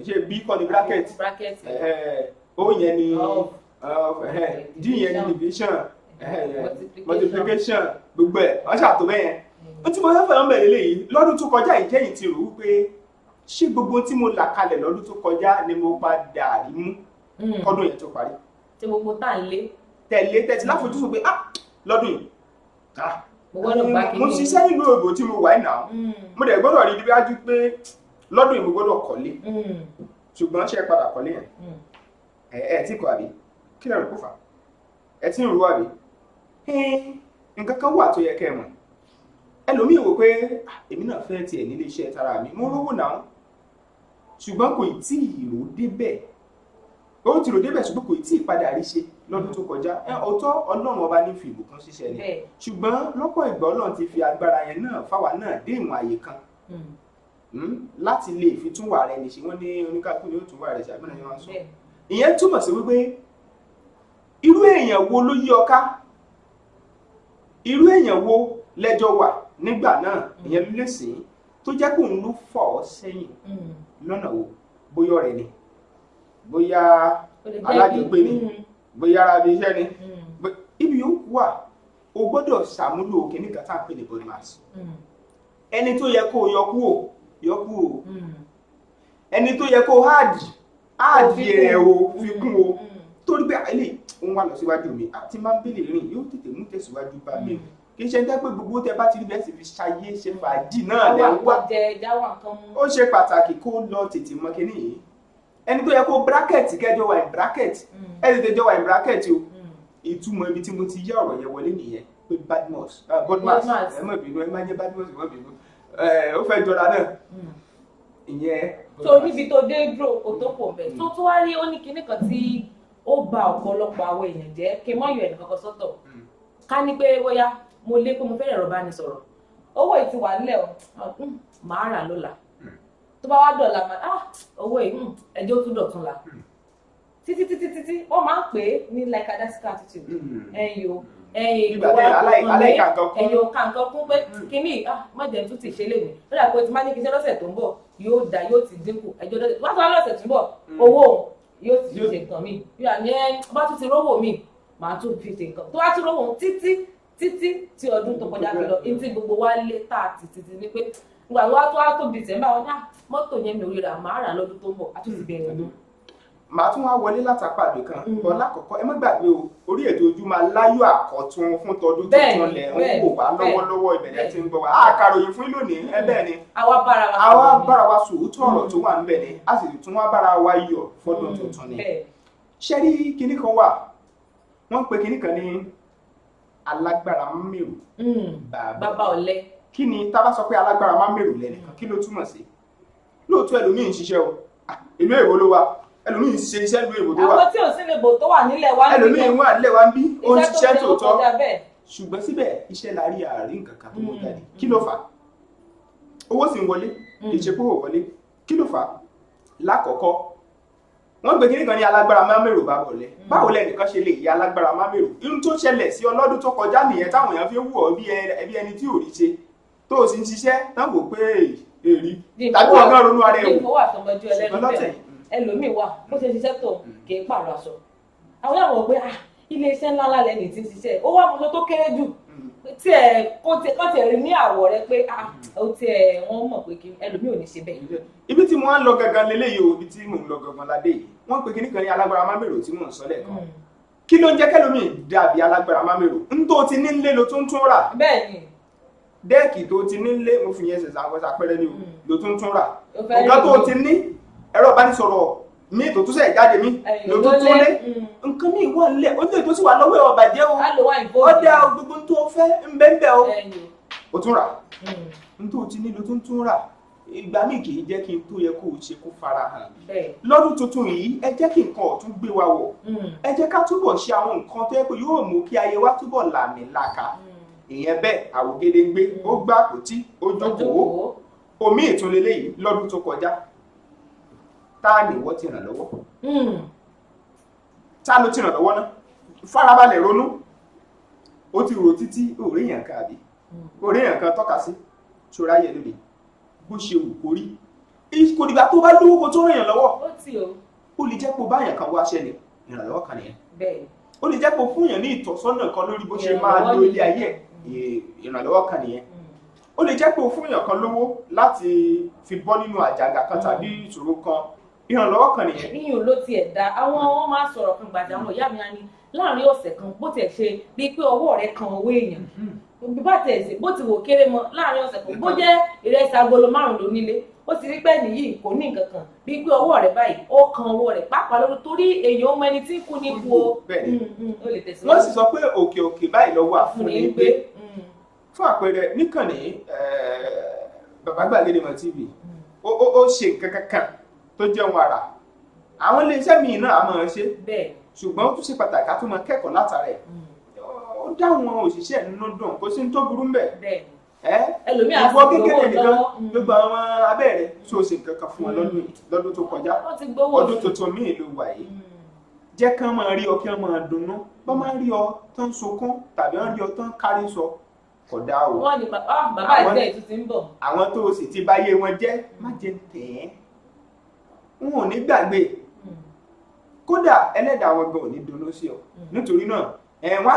ṣe b kọ́ ní bracket o yẹn ní d yẹn ní division multiplication gbogbo ẹ̀ wọ́n ṣàtò bẹ́yẹn ó tí mo fẹ́ fẹ́ràn bẹ̀rẹ̀ léyìí lọ́dún tó kọjá ìjẹ́yìn ti rò wípé ṣé gbogbo tí mo là kalẹ̀ lọ́dún tó kọjá ni mo padà rí mú kọ́dún yẹn tó parí. tí gbogbo tá à ń lé tẹ̀lé láfojúsùn pé lọ́dún yìí mo ṣiṣẹ́ nínú òbò tí mo wà náà mo dẹ̀ gbọ́dọ̀ rí dájú pé lọ́dún yìí mo gbọ́dọ̀ kọ́lé ṣùgbọ́n ṣe padà kọ́lé yẹn ẹ̀ tí kò àbí kí lẹ́rù kó fà ẹ̀ tí ń ru àbí nǹkan kan wà tó yẹ kẹ́ ẹ mọ̀ ẹlòmíì wò pé èmi náà fẹ́ tiẹ̀ nílé iṣẹ́ tara mi mo rówó náà ṣùgbọ́n kò tí ì rò débẹ̀ ó ti rò débẹ̀ ṣùgbọ́n kò tí ì padà rí ṣe lọ́dún tó kọjá ọ̀tọ̀ Ọlọ́run ọba ní fi ìbùkún ṣiṣẹ́ ni ṣùgbọ́n lọ́pọ̀ ìgbà Ọlọ́run ti fi agbára yẹn náà fáwa náà dé ìwọ̀n àyè kan láti lè fi túnwà rẹ̀ nìṣe wọ́n ní oníkàkú ni ó túnwà rẹ̀ ṣe àgbẹ̀rẹ̀ yẹn wọ́n sọ ìyẹn túmọ̀ sí wípé irú èèyàn wo ló yí ọ ká irú èèyàn wo lẹ́jọ́ wà nígbà náà ìyẹn ló lè sìn tó jẹ́ kó ń ló fọ̀ ọ́ sẹ́yìn lọ́nà wo bóyá ọ̀rẹ́ ni bóyá alájọgbé ni bóyá ara bí iṣẹ́ ni ibi yóò wà o gbọ́dọ̀ ṣàmúlò kìíní kan tá à ń pè ní body mass ẹni tó yẹ kó yọ kúrò ẹni tó yẹ kó háàdì rẹ̀ o fi kún o torí pé àìlè òun wà lọ síwájú mi àti máa ń bèlè rìn yóò tètè mú tẹ̀síwájú bá mi kì í ṣe jẹ́ pé gbogbo tẹ bá ti rí bẹ́ẹ̀ sì fi ṣayé ṣe fàájì náà lẹ́wọ́ ó ṣe pàtàkì kó lọ tètè mọ kíní yìí ẹni tó yẹ kó bracket kẹjọ wà ní bracket ẹni tó jọ wà ní bracket o ìtumọ̀ ibi tí mo ti yá ọ̀rọ̀ yẹn wọlé nìyẹn pé badmus ẹ má bínú ẹ má jẹ́ badmus ẹ má bínú ó fẹ́ jọra náà ìyẹn. tó níbi tó dé dúró kó tó pọ̀ bẹ́ẹ̀ tó tó wá rí ó ní kinní kan tí ó ba ọ̀pọ̀lọpọ̀ àwọn èèyàn jẹ́ kí n mọ̀ yọ ẹnìkan kan sọ́tọ̀ ká ní pé bóyá mo lé pé mo fẹ́ ẹ̀rọ bá ní sọ̀rọ̀ owó yìí ti wà nílẹ̀ o màá rà lọ́la tó bá wá dọ̀la máa owó yìí ẹjọ́ tún dọ̀tún la títí wọ́n máa ń pè é ní like adasica attitude ẹ̀yìn o ẹ̀yìn o kàǹkan kún pé kíní mọ̀jẹ̀ tún ti ṣe lè ní ó dà pé tí má ní kí iṣẹ́ lọ́sẹ̀ tó ń bọ̀ yóò ti dínkù ẹjọ́ dọ́tẹ̀ wá tó wá lọ́sẹ̀ tó ń bọ̀ owó yóò ti ṣe nǹkan mi yóò ní bá tún ti rówó mi màá tún fi ṣe nǹkan tó wá tún rówó títí tí ọdún tó kọjá fi lọ ní gbogbo wa lé títí ní pé ìgbà tó wá tó December wọn ní mọ́tò yẹn mi ò rí ra màá rà lọ́dún tó ń bọ̀ àtúntì bẹ̀rẹ̀ ọdún. màá tún wá wọlé látàpá àbí kan bọ́ lákọ̀ọ́kọ́ ẹ má gbàgbé o orí ètò Ojúmọ́ Aláyọ̀ àkọ́tún fún tọdún tuntun lẹ̀ ń wò wá lọ́wọ́lọ́wọ́ ìbẹ̀rẹ̀ tí ń gbọ́ wá àkàròyìn fún lónìí ẹ bẹ́ẹ̀ ni àwa bára wa sòótọ́ ọ̀rọ̀ tó wà níbẹ̀ ni a sì tún wá bára wa yọ̀ fọ́dún tuntun ni ṣé rí kinní kan wà wọ́n pe kinní kan ní alágbára mẹ́rù bàbá ọ̀lẹ kí ni tá bá sọ pé alágbára máa ń mẹ́rù lẹ́nìkan kí ló túmọ̀ sí lóòótọ́ ẹlòmíì ń ṣiṣẹ́ o ìlú èwo ló wà ẹlòmíì ṣe iṣẹ́ ìlú èwo tó wà àwọn tí ò sí lè bò tó wà nílẹ̀ wá ẹlòmíì wà nílẹ̀ wá ń bí ó ń ṣiṣẹ́ iṣẹ́ tó tòótọ́ kọjá bẹ́ẹ̀. ṣùgbọ́n síbẹ̀ iṣẹ́ la rí àárín nǹkan kan tó mú jáde kí ló fà á owó sì ń wọlé ìṣepówó wọlé kí ló fà á lákọ̀ọ́kọ́ wọ́n gbé kíní kan ní alágbára mámèrò bá wọlé báwo lẹ́nìkan ṣe lè yá alágbára mámèrò irun tó ṣẹlẹ̀ sí ọlọ́dún tó kọjá nìyẹn táwọn èèyàn fi ń wù ọ́ bí ẹni tí ò rí ṣe tó o sì ń ṣiṣẹ́ tán wò pé èrí tàbí wọn náà ronú ara ẹ̀ wò ìfowó àtọmọjú ẹlẹ́nu bẹ́ẹ̀ ẹlòmíì wà bó ṣe ṣiṣẹ́ tó kì í pààrọ̀ aṣọ àwọn yàrá pé iléeṣẹ́ ńlá ńlá lẹ́ni tí ń ṣiṣẹ́ ó wá mọ́tò tó kéré jù tí ẹ kó tiẹ̀ rí ní àwọ̀ rẹ pé ó tiẹ̀ wọ́n mọ̀ pé kí ẹlòmíì ò ní ṣe bẹ́ẹ̀. ibi tí wọ́n ń lọ gangan leléyìí o ibi tí mò ń lọ gangan ládé yìí wọ́n pe kíní kan ní alágbára mámèrò tí mò ń sọ lẹ́ẹ̀kan kí ló ń jẹ́ kẹ́lòmíì dàbí alágbára mámèrò ń tó ti nílé lo tún tún rà bẹ́ẹ̀ni dẹ́ẹ̀kì tó ti nílé mo fi yẹn ṣẹ̀ṣẹ̀ àwọn àpẹẹrẹ ni o lo tún tún rà nǹkan tó ti ní ẹ̀rọ ìbánisọ̀rọ̀ mi tó tún sẹ̀ jáde mi lo tún tún lé nǹkan mi wà nílẹ̀ ó lè tó sì wà lọ́wọ́ ẹ̀ ọ̀bàjẹ́ o ó dá gbogbo tó fẹ́ ń bẹ́ẹ̀ o ó tún rà n tó ti ní lo tún tún rà ìgbà míì kì í jẹ́ kí n tó yẹ kó o ṣe kó fara hàn lọ́dún tuntun yìí ẹ jẹ́ kí nǹkan ọ̀tún gbé wa wọ̀ ẹ jẹ́ ká túbọ̀ ṣe àwọn nǹkan tó yẹ pé yóò mú kí ayé wa túbọ̀ làmìlaka ìyẹn bẹ́ẹ̀ àwògedengbe ó gbá àpótí ó jókòó omi ìtúnlélẹ́ yìí lọ́dún tó kọjá tá ni wọ́n ti ràn lọ́wọ́ tá ló ti ràn lọ́wọ́ náà farabalẹ̀ ronú ó ti rò títí òréyàn kan àbí òréyàn kan tọ́ka sí ṣọ́ra yẹ lóde bó ṣe wù kó rí kò dìgbà tó bá lówó kó tó ràn yàn lọ́wọ́ ó lè jẹ́ pé báyàn kan wá ṣẹlẹ̀ ìrànlọ́wọ́ kan nìyẹn ó lè jẹ́ pé fún yàn ní ìtọ́sọ́nà kan lórí bó ṣe máa lo ilé ayé ìrànlọ́wọ́ kan nìyẹn ó lè jẹ́ pé fún yàn kan lówó láti fi bọ́ nínú àjàgà kan tàbí ìṣòro kan ìrànlọ́wọ́ kan nìyẹn. yíyún ló tiẹ̀ da àwọn wọn máa sọ̀rọ̀ fún gbàdá àwọn ìyá mi á ní láàrin ọ̀sẹ̀ kan bó tiẹ̀ ṣe bíi pé ọwọ́ rẹ̀ kan owó èèyàn bí bá tiẹ̀ ṣe bó ti wò kéré mọ́ láàrin ọ̀sẹ̀ kan bó jẹ́ ìrẹsì agolo 5 ló nílé ó ti rí pẹ́ nìyí kò ní nǹkan kan bíi pé ọwọ́ rẹ̀ báyìí ó kan ọwọ́ rẹ̀ pàápàá lórí torí èèyàn ọmọ ẹni tí kú ní kú o. wọ́n sì sọ pé òkè òkè báyìí lọ́wọ́ àfúnni gbé fún àpẹẹrẹ níkànnì Bàbá Gbàgede Ìmọ̀ TV ó ṣe nǹkan kankan tó jẹ́ ohun àrà àwọn iléeṣẹ́ míì náà a máa ṣe ṣùgbọ́n ó tún ṣe pàtàkì ká tún máa kẹ́kọ̀ọ́ látara ẹ̀ ó dá àwọn òṣìṣẹ́ nínú dùn kó sí ní tó burú mbẹ̀ ìwọ kékeré nìkan gbogbo àwọn abẹ́rẹ́ tí ó ṣe nǹkan kan fún wọn lọ́dún tó kọjá ọdún tuntun míì ló wà yìí jẹ́ kán máa rí ọ kí wọ́n máa dunnú bọ́n máa rí ọ tó ń sunkún tàbí wọ́n rí ọ tó ń kárí sọ kò dáa o. wọ́n ní bàbá ìjẹ́ ètò ti ń bọ̀. àwọn tó o sì ti báyé wọn jẹ́ má jẹ́ tẹ̀ ẹ́ wọn ò ní gbàgbé kódà ẹlẹ́dàá wọn gan ò ní dunnú sí ọ nítorí náà wọ́n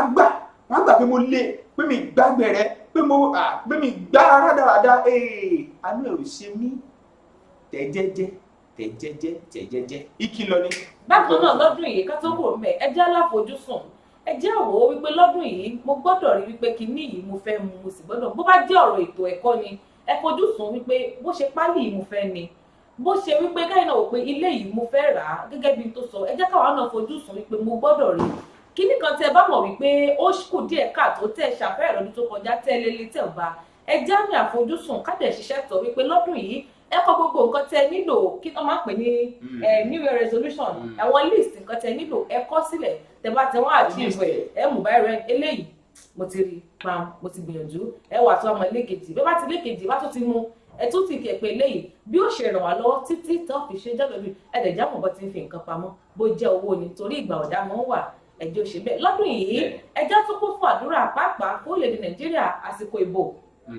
á gbà pé mo lé pé mi gbàgbé rẹ pé mi gbá rádaràda àánú ẹ̀ ò ṣe mí tẹ̀jẹ́jẹ́ ìkìlọ̀ ni. bákan náà lọ́dún yìí ká tó kúrò mẹ́ ẹ jẹ́ aláfojúsùn ẹ jẹ́ àwọ̀ wípé lọ́dún yìí mo gbọ́dọ̀ rí wípé kinní yìí mo fẹ́ mu mo sì gbọ́dọ̀ bó bá jẹ́ ọ̀rọ̀ ètò ẹ̀kọ́ ni ẹ fojúsùn wípé bó ṣe pálí yìí mo fẹ́ ni bó ṣe wípé káyìn náà wò pé ilé yìí mo fẹ́ rà á gẹ́gẹ́ bí n tó sọ ẹ jẹ́ káwa náà fojúsùn wípé mo gbọ́dọ̀ rí kinní kan tẹ́ bá mọ̀ wípé ó kù díẹ̀ káàtó tẹ́ ṣàfẹ́rẹ́ lọ́dún tó kọjá tẹ́ lélẹ̀ tẹ́ bá ẹ já ní àfojúsùn ká dẹ̀ ṣiṣẹ́ tọ̀ wípé lọ́dún yìí ẹ kọ gbogbo nǹkan tẹ́ nílò kí wọ́n máa pè ní new year resolution àwọn list nǹkan tẹ́ nílò ẹ kọ sílẹ̀ tẹ́ bá tẹ́ wọ́n achieve ẹ mú báyìí rẹ eléyìí mo ti rí pam mo ti gbìyànjú ẹ wà tó ọmọ ilé kejì bí wọ́n bá ti ilé kejì bá tó ti mú ẹ tún ti kẹ̀pẹ́ eléyìí bí ó ṣe ràn wá lọ́wọ́ títí tó fi ṣe jẹ́ lórí ẹ̀dẹ̀ jámọ̀ bọ́ ti ń fi nǹkan pamọ́ bó jẹ́ owó ni torí ìgbà ọ̀dà mọ́ wà ẹjọ́ ṣe bẹ́ẹ̀ lọ́dún yìí ẹjọ́ tó kún fún àdúrà pàápàá fún orílẹ̀-èdè Nàìjíríà àsìkò ìbò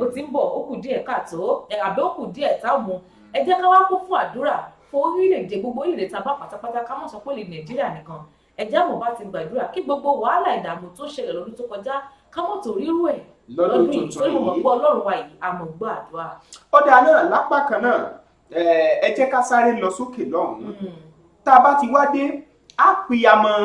ó ti ń bọ̀ ó kù díẹ̀ káàtó àbẹ́ ó kù díẹ̀ táwọn ẹ jẹ́ ká wá kún fún àdúrà fún orílẹ̀-èdè gbogbo orílẹ̀-èdè tá a bá pátápátá ká mọ̀ sọ pé orílẹ̀ Nàìjíríà nìkan ẹ jẹ́ àmọ̀ bá ti gbàdúrà kí gbogbo wàhálà ìdààmú tó ṣẹlẹ̀ lọ́dún tó kọjá ká mọ̀ tó rírú ẹ̀ lọ́dún yìí tó ní mọ̀ pé Ọlọ́run wa yìí àmọ̀ gbọ́ àdúrà. ọ̀dà náà lápá kan náà ẹ jẹ́ ká sáré lọ sókè lọ́hùn-ún tá a bá ti wá dé á pìyàmọ́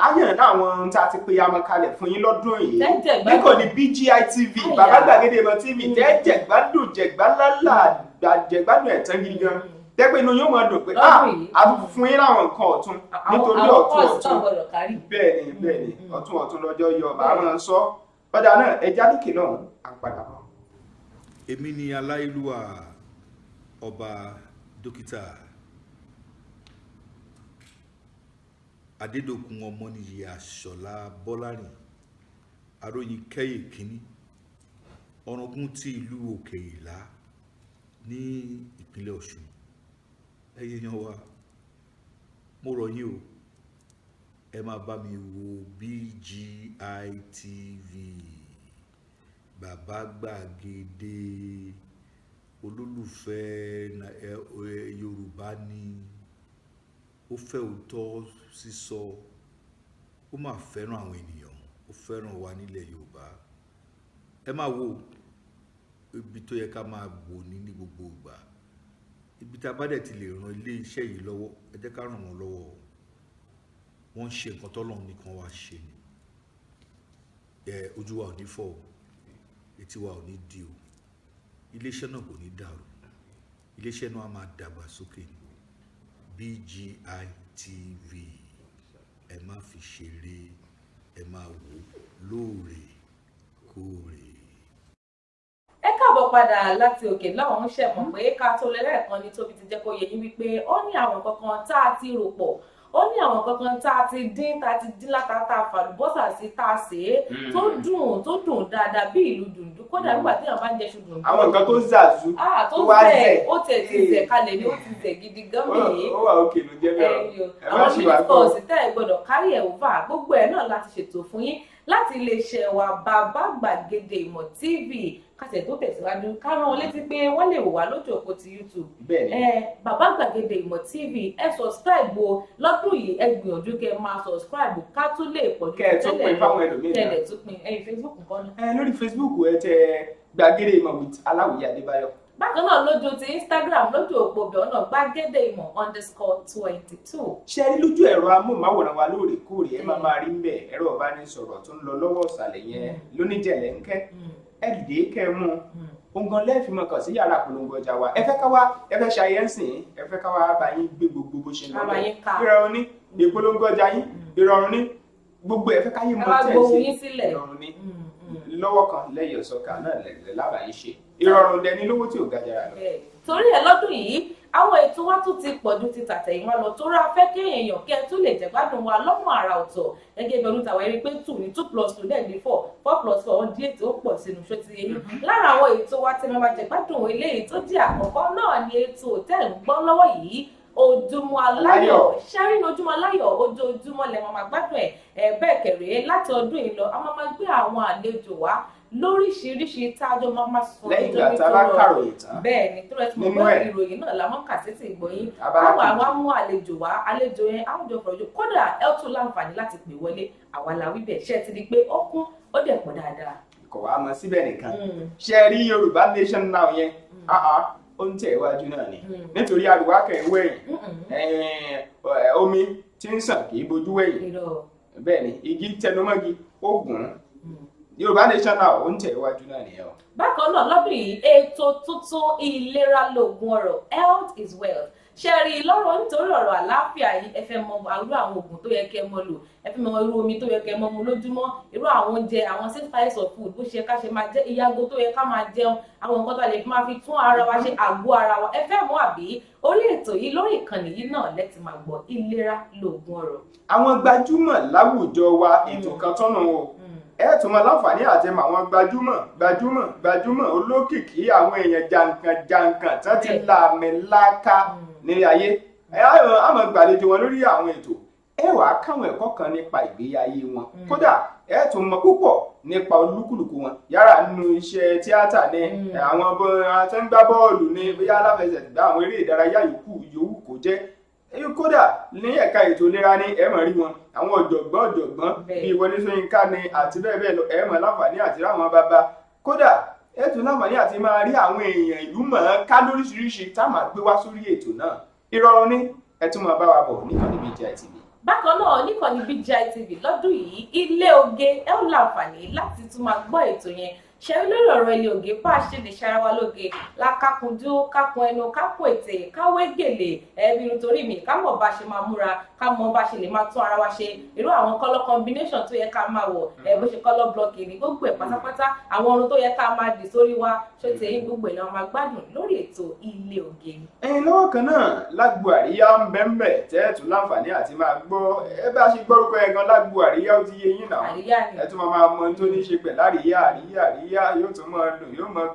ayàn náà àwọn tá a ti pìyàmọ́ kalẹ̀ fún yín lọ́dún yìí níkò ní BGI TV Bàbá Gbàgede Ìmọ̀ TV tẹ́ jẹ̀gbádùn jẹ̀gbálálà jẹ̀gbádùn ẹ̀tàn gidi gan tẹ́gbẹ́ inú yóò máa dùn pé a tún fún yín láwọn nǹkan ọ̀tun nítorí ọ̀tun bẹ́ẹ̀ ni ọ̀tun lọ́jọ́ yọ bàá máa sọ ọ̀dà náà ẹja lókè náà à ń padà bọ̀. èmi ni aláìlúwà ọba dókítà Adédòkun Ọmọnìyí Àṣọlá Bọ́lárìn aróyin kẹ́yè kínní ọ̀ràngún ti ìlú Òkè Ìlá ní ìpínlẹ̀ Ọ̀ṣun. Ẹ̀yin èèyàn wa, mo rọ̀ yín o, ẹ máa bá mi wo BGI TV, Bàbá Gbàgede, olólùfẹ́ Yorùbá ni, ó fẹ́ òótọ́ sísọ, ó máa fẹ́ràn àwọn ènìyàn, ó fẹ́ràn wa nílẹ̀ Yorùbá. Ẹ máa wo ibi tó yẹ ká máa wò ní gbogbo ìgbà, ibi tá a bá dẹ̀ ti lè ran ilé iṣẹ́ yìí lọ́wọ́, ẹ jẹ́ ká ràn wọ́n lọ́wọ́. Wọ́n ń ṣe nǹkan tọ́lọ́run nìkan wá ṣe ni. Ojú wa ò ní fọ́ o, etí wa ò ní di o, iléeṣẹ́ náà kò ní dàrú, iléeṣẹ́ náà á máa dàgbà sókè ni. BGI TV, ẹ má fi ṣeré, ẹ máa wò lóòrèkóòrè. Ẹ káàbọ̀ padà láti òkè lọ́hùn ún ṣẹ̀mọ̀ pé ká tó lẹ́lẹ́ẹ̀kan ní Tóbi ti jẹ́ kó yé yín wípé ó ní àwọn kankan tá a ti rò pọ̀, ó ní àwọn kankan tá a ti dín látà tá a fàlùbọ́sà sí tá a sè é tó dùn dáadáa bí ìlú dùndún, kódà nígbà tí èèyàn bá ń jẹ ṣu dùndún. Àwọn nǹkan tó zàzú tó wá zẹ̀, ó tẹ̀ ti zẹ̀ kalẹ̀ ni ó ti zẹ̀ gidi gan bìí. Ó wà òkè ló jẹ́ bẹ́ẹ̀. Àwọn mínísítọ̀ọ̀sì tẹ́ ẹ gbọ́dọ̀ kárí ẹ̀ òvà, gbogbo ẹ̀ náà láti ṣètò fún yín láti iléeṣẹ́ wa Bàbá Gbàgede Ìmọ̀ TV. Kásẹ̀ tó tẹ̀síwájú ká rán wọn létí pé wọ́n lè wò wá lójú òpó ti YouTube. Bàbá Gbàgede Ìmọ̀ TV, ẹ subscribe o lọ́dún yìí, ẹ gbìyànjú kẹ́ máa subscribe ká tún lè pọ̀ jù tẹ́lẹ̀ tún pin fáwọn ẹlòmíràn. Tẹ́lẹ̀ tún pin Facebook nǹkan náà. Lórí Facebook ẹ tẹ Gbàgede Ìmọ̀ with Aláwìyé Adébáyọ̀. Bákan náà lójú ti Instagram lójú òpó bẹ̀ ọ̀nà Gbàgede Ìmọ̀ _22. Ṣé rí lójú ẹ̀rọ amóhùnmáwòrán wa lóòrèkóòrè ẹ máa rí ń bẹ̀ ẹ̀rọ ìbánisọ̀rọ̀ tó ń lọ lọ́wọ́ ìsàlẹ̀ yẹn lóníjẹ̀lẹ́ńkẹ́. Ẹ dìde kẹ́ ẹ mú nǹkan lẹ́ẹ̀fì mọ̀ kàn sí yàrá polongo ọjà wa. Ẹ fẹ́ ká wá, ẹ fẹ́ ṣayẹ́nsìn, ẹ fẹ́ ká wá bá yín gbé gbogbo bó ṣe ń lọ bẹ́ẹ̀. Ìrọ̀rùn ní ìpolongo ọjà yín, ìrọ̀rùn ní gbogbo ẹ fẹ́ ká yín mọ tẹ̀sí, ìrọ̀rùn ní lọ́wọ́ kan lẹ́yìn ọ̀sọ́kà náà lẹ́lẹ́ lábàáyé ṣe. Ìrọ̀rùn dẹni lówó tí ò ga jara lọ. Torí ẹ lọ́dún yìí àwọn ètò wa tún ti pọ̀jù ti tàtẹ̀yìnwá lọ tó rà fẹ́ kí èèyàn kí ẹ tún lè jẹ̀gbádùn wa lọ́mọ àrà ọ̀tọ̀ gẹ́gẹ́ bí ọdún tàwa ẹni pé 2 ní 2+2 dẹ̀ ní 4 4+4 wọ́n di ètò ó pọ̀ sínú ṣó ti yẹn. Lára àwọn ètò wa tí wọ́n máa jẹ̀gbádùn eléyìí tó jẹ́ àkọ́kọ́ náà ni ètò tẹ́ ń gbọ́ lọ́wọ́ yìí, Ojúmọ́ Aláyọ̀. Ṣẹ́rí ní Ojúmọ́ Aláyọ̀ ojoojúmọ́ lẹ máa gbádùn ẹ̀ bẹ́ẹ̀ kẹ̀rẹ́ láti ọdún yìí lọ a máa gbé àwọn àlejò wá lóríṣiríṣi tájọ máa sọ lẹ́yìn ìgbà tá a bá kàròyìn tán. Bẹ́ẹ̀ ni tó rẹ̀ tí mo gbọ́ ìròyìn náà la mọ́ kà sí ti ìgbọ̀yìn àwọn mú àlejò wá, àlejò yẹn àwọn jọ fọ̀rọ̀jọ kódà ẹ tún láǹfààní láti pè wọlé àwa la wí bẹ́ẹ̀ ṣe ti di pé ó kún ó dẹ̀ pọ̀ dáadáa. Kò wá mọ síbẹ̀ nìkan ṣe rí Yorùbá Nation Now yẹn ó ń tẹ̀ iwájú náà ni nítorí àdùwá kẹ̀ ń wẹ̀yìn omi tí ń sàn kì í bojú wẹ̀yìn bẹ́ẹ̀ ni igi tẹnumọ́gi ó gùn Yorùbá Nation Now ó ń tẹ̀ iwájú náà nìyẹn o. Bákan náà lọ́dún yìí ètò tuntun ìlera lóògùn ọ̀rọ̀ health is wealth ṣe rí i lọ́rọ̀ nítorí ọ̀rọ̀ àlàáfíà yìí ẹ fẹ́ mọ irú àwọn oògùn tó yẹ kẹ́ mọ lò, ẹ fẹ́ mọ irú omi tó yẹ kẹ́ mọ mu lójúmọ́, irú àwọn oúnjẹ àwọn 6 types of food bó ṣe ká ṣe máa jẹ, ìyàgò tó yẹ ká máa jẹun, àwọn nǹkan tó lè fi máa fi tún ara wa ṣe àgọ́ ara wa, ẹ fẹ́ mọ̀ àbí orí ètò yìí lórí ìkànnì yìí náà lẹ́tì máa gbọ́ ìlera lóògùn ọ̀rọ̀. Àwọn gbajúmọ̀ láwùjọ wa ètò kan tọ́nà o ẹ tún máa láǹfààní àti àwọn gbajúmọ̀ olókìkí àwọn èèyàn jàǹkàn tán ti làmìlaka ní ayé a máa gbàlejò wọn lórí àwọn ètò ẹ wàá káwọn ẹ̀kọ́ kan nípa ìgbé ayé wọn kódà ẹ tún mọ̀ púpọ̀ nípa olúkúlùkù wọn yára nínú iṣẹ́ tíátà ní àwọn atẹ́ńgbá bọ́ọ̀lù ní bóyá aláfẹsẹ̀gbá àwọn eré ìdárayá yòówù kò jẹ́ kódà ní ẹ̀ka ètò ìlera ní ẹ máa rí wọn àwọn ọ̀jọ̀gbọ́n bíi Wọlé Ṣóyínká ni àti bẹ́ẹ̀ bẹ́ẹ̀ lọ ẹ máa láǹfààní àti ráwọn bàbá kódà ẹ tún láǹfààní àti máa rí àwọn èèyàn ìlú mọ̀ọ́ká lóríṣiríṣi tá a máa gbé wá sórí ètò náà ìrọ̀rùn ní ẹ tún máa bá wa bọ̀ níkànnì BGI TV. Bákan náà níkànnì BGI TV lọ́dún yìí ilé oge ẹ ó láǹfààní láti tún máa gbọ́ ètò yẹn ṣe lórí ọ̀rọ̀ ilé ògè pàṣẹ lè ṣara wa lóge lákàkúndú kákun ẹnu kákun ètè káwé gèlè ẹbí nítorí mi ká mọ̀ bá ṣe máa múra ká mọ̀ bá ṣe lè máa tún ara wa ṣe irú àwọn colour combination tó yẹ ká máa wọ̀ bó ṣe colour blocking ní gbogbo ẹ̀ pátápátá àwọn orun tó yẹ ká máa dì sórí wa ṣó ti eyín gbogbo ẹ̀ náà máa gbádùn lórí ètò ilé ògè. ẹyin lọ́wọ́ kan náà lágbo àríyá ń bẹ́ńbẹ̀ tẹ́ẹ̀tù láǹfààní àti máa gbọ́ ẹ bá ṣe gbọ́rúkọ ẹ̀ gan lágbo àríyá ó ti yé yín náà ẹ tún máa mọ tó ní ṣe pẹ̀lú àríyá yóò tún máa dùn yóò máa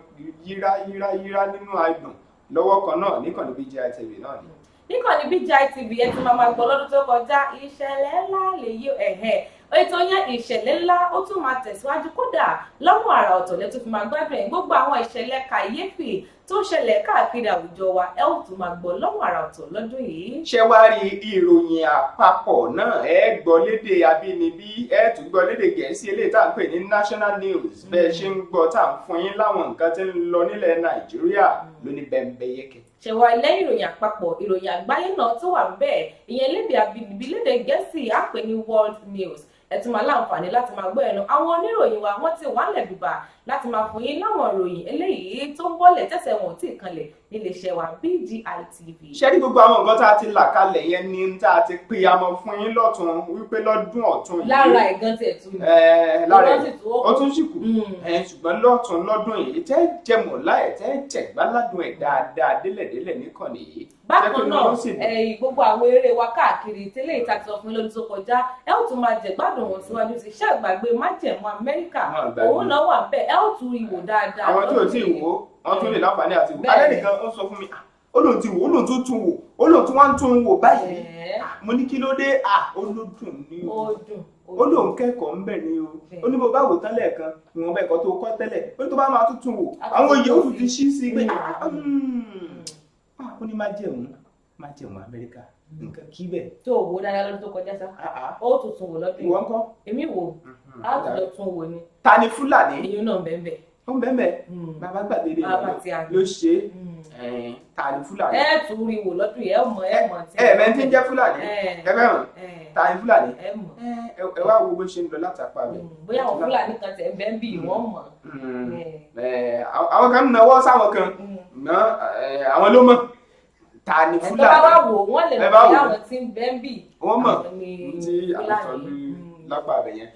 yíra nínú adùn lọ́wọ́ kan náà níkànnì BGI TV náà ni. níkànnì BGI TV ẹ ti máa gbọ́ lọ́dún tó kọjá ìṣẹ̀lẹ̀ ńlá lèyí ètò yẹn ìṣẹ̀lẹ̀ ńlá ó tún máa tẹ̀síwájú kódà lọ́wọ́ àrà ọ̀tọ̀ lẹ́tọ́ fi máa gbádùn ẹ̀ gbogbo àwọn ìṣẹ̀lẹ̀ kàyéfì tó ṣẹlẹ̀ káàkiri àwùjọ wa ẹ ó tún máa gbọ́ lọ́wọ́ àrà ọ̀tọ̀ lọ́dún yìí. ṣé wàá rí ìròyìn àpapọ̀ náà ẹ gbọ́ lédè abínibí ẹ tún gbọ́ lédè gẹ̀ẹ́sì eléyìí tá à ń pè ní national news bẹ́ẹ̀ ṣe ń gbọ́ tá à ń fún yín láwọn nǹkan tí ń lọ nílẹ̀ Nàìjíríà lóní bẹ́ẹ̀ yékè. ṣẹ̀wá lẹ́yìn ìròyìn àpapọ̀ ìròyìn àgbáyé náà tó wà ń bẹ́ẹ̀ ìyẹn lédè abínibí lédè gẹ̀ẹ́sì á pè ní world news ẹ tún máa láǹfààní láti máa gbọ́ ẹnu àwọn oníròyìn wa wọ́n ti wà lẹ̀ bìbà láti máa fún yín láwọn ìròyìn eléyìí tó ń bọ́lẹ̀ tẹ̀sẹ̀ wọn ò tí ì kanlẹ̀ níléeṣẹ́ wa BGI TV. ṣé ní gbogbo àwọn nǹkan tá a ti là kalẹ̀ yẹn ni tá a ti pè àmọ́ fún yín lọ́tún wípé lọ́dún ọ̀tún yìí. lára ẹ̀gán tiẹ̀ tún. lára ó tún sì kù ṣùgbọ́n lọ́tún lọ́dún yìí tẹ́ jẹmọ̀ láì tẹ́ jẹ̀gbáládùn ẹ̀ dáadáa délẹ̀délẹ̀ níkànnì yìí. bákan náà gbogbo àwọn eré wa káàkiri tẹ́lẹ̀ ìtàkùn fún lọ́dún tó kọjá ẹ ó tún máa jẹ̀gbádùn wọn síwájú sí iṣẹ́ ìgbàgbé májẹ̀mú Amẹ́ríkà òun náà wà bẹ́ẹ̀ ẹ ó tún ìwò dáadáa. àwọn tí ò tí ì wò wọ́n tún lè láǹfààní àti wò. alẹ́ nìkan ó sọ fún mi ó lóun ti wò ó lóun tó tún wò ó lóun tó wá ń tún wò báyìí mo ní kí ló dé ó ló dùn ní o ó lóun kẹ́kọ̀ọ́ ń bẹ̀ ni o ó ní bó bá wò tán lẹ́ẹ̀kan ìwọ̀nba ẹ̀kọ́ tó kọ́ tẹ́lẹ̀ ó ní tó bá máa tún wò àwọn òye ó tún ti ṣí sí pé ó ní má jẹun Amẹ́ríkà nǹkan kí bẹ́ẹ̀. tó o wo dáadáa lọ́dún tó kọjá sá ó tuntun wò lọ́dún yìí ìwọ ńkọ́ èmi wò á tún lọ tún wò ni. ta ni Fúlàní. èyí náà bẹ́ẹ̀ ó ń bẹ́ẹ̀ bàbá gbàgbé rẹ̀ ló ṣe ta ni Fúlàní. ẹ tún rí wò lọ́dún yìí ẹ mọ̀ tí. mẹ́ni tí ń jẹ́ Fúlàní ẹ fẹ́ràn ta ni Fúlàní. ẹ wá wo bó ṣe ń lọ látàpá rẹ̀. bóyá àwọn Fúlàní kan tẹ̀ ń bẹ́ẹ̀ bí wọ́n mọ̀. àwọn kan ń nawọ́ sáwọn kan àwọn ló mọ̀. ta ni Fúlàní. ẹ bá wò wọ́n lè lọ sí àwọn tí ń bẹ́ẹ̀ bí. wọ́n mọ̀ tí àtọ́lú lápá rẹ̀ yẹn.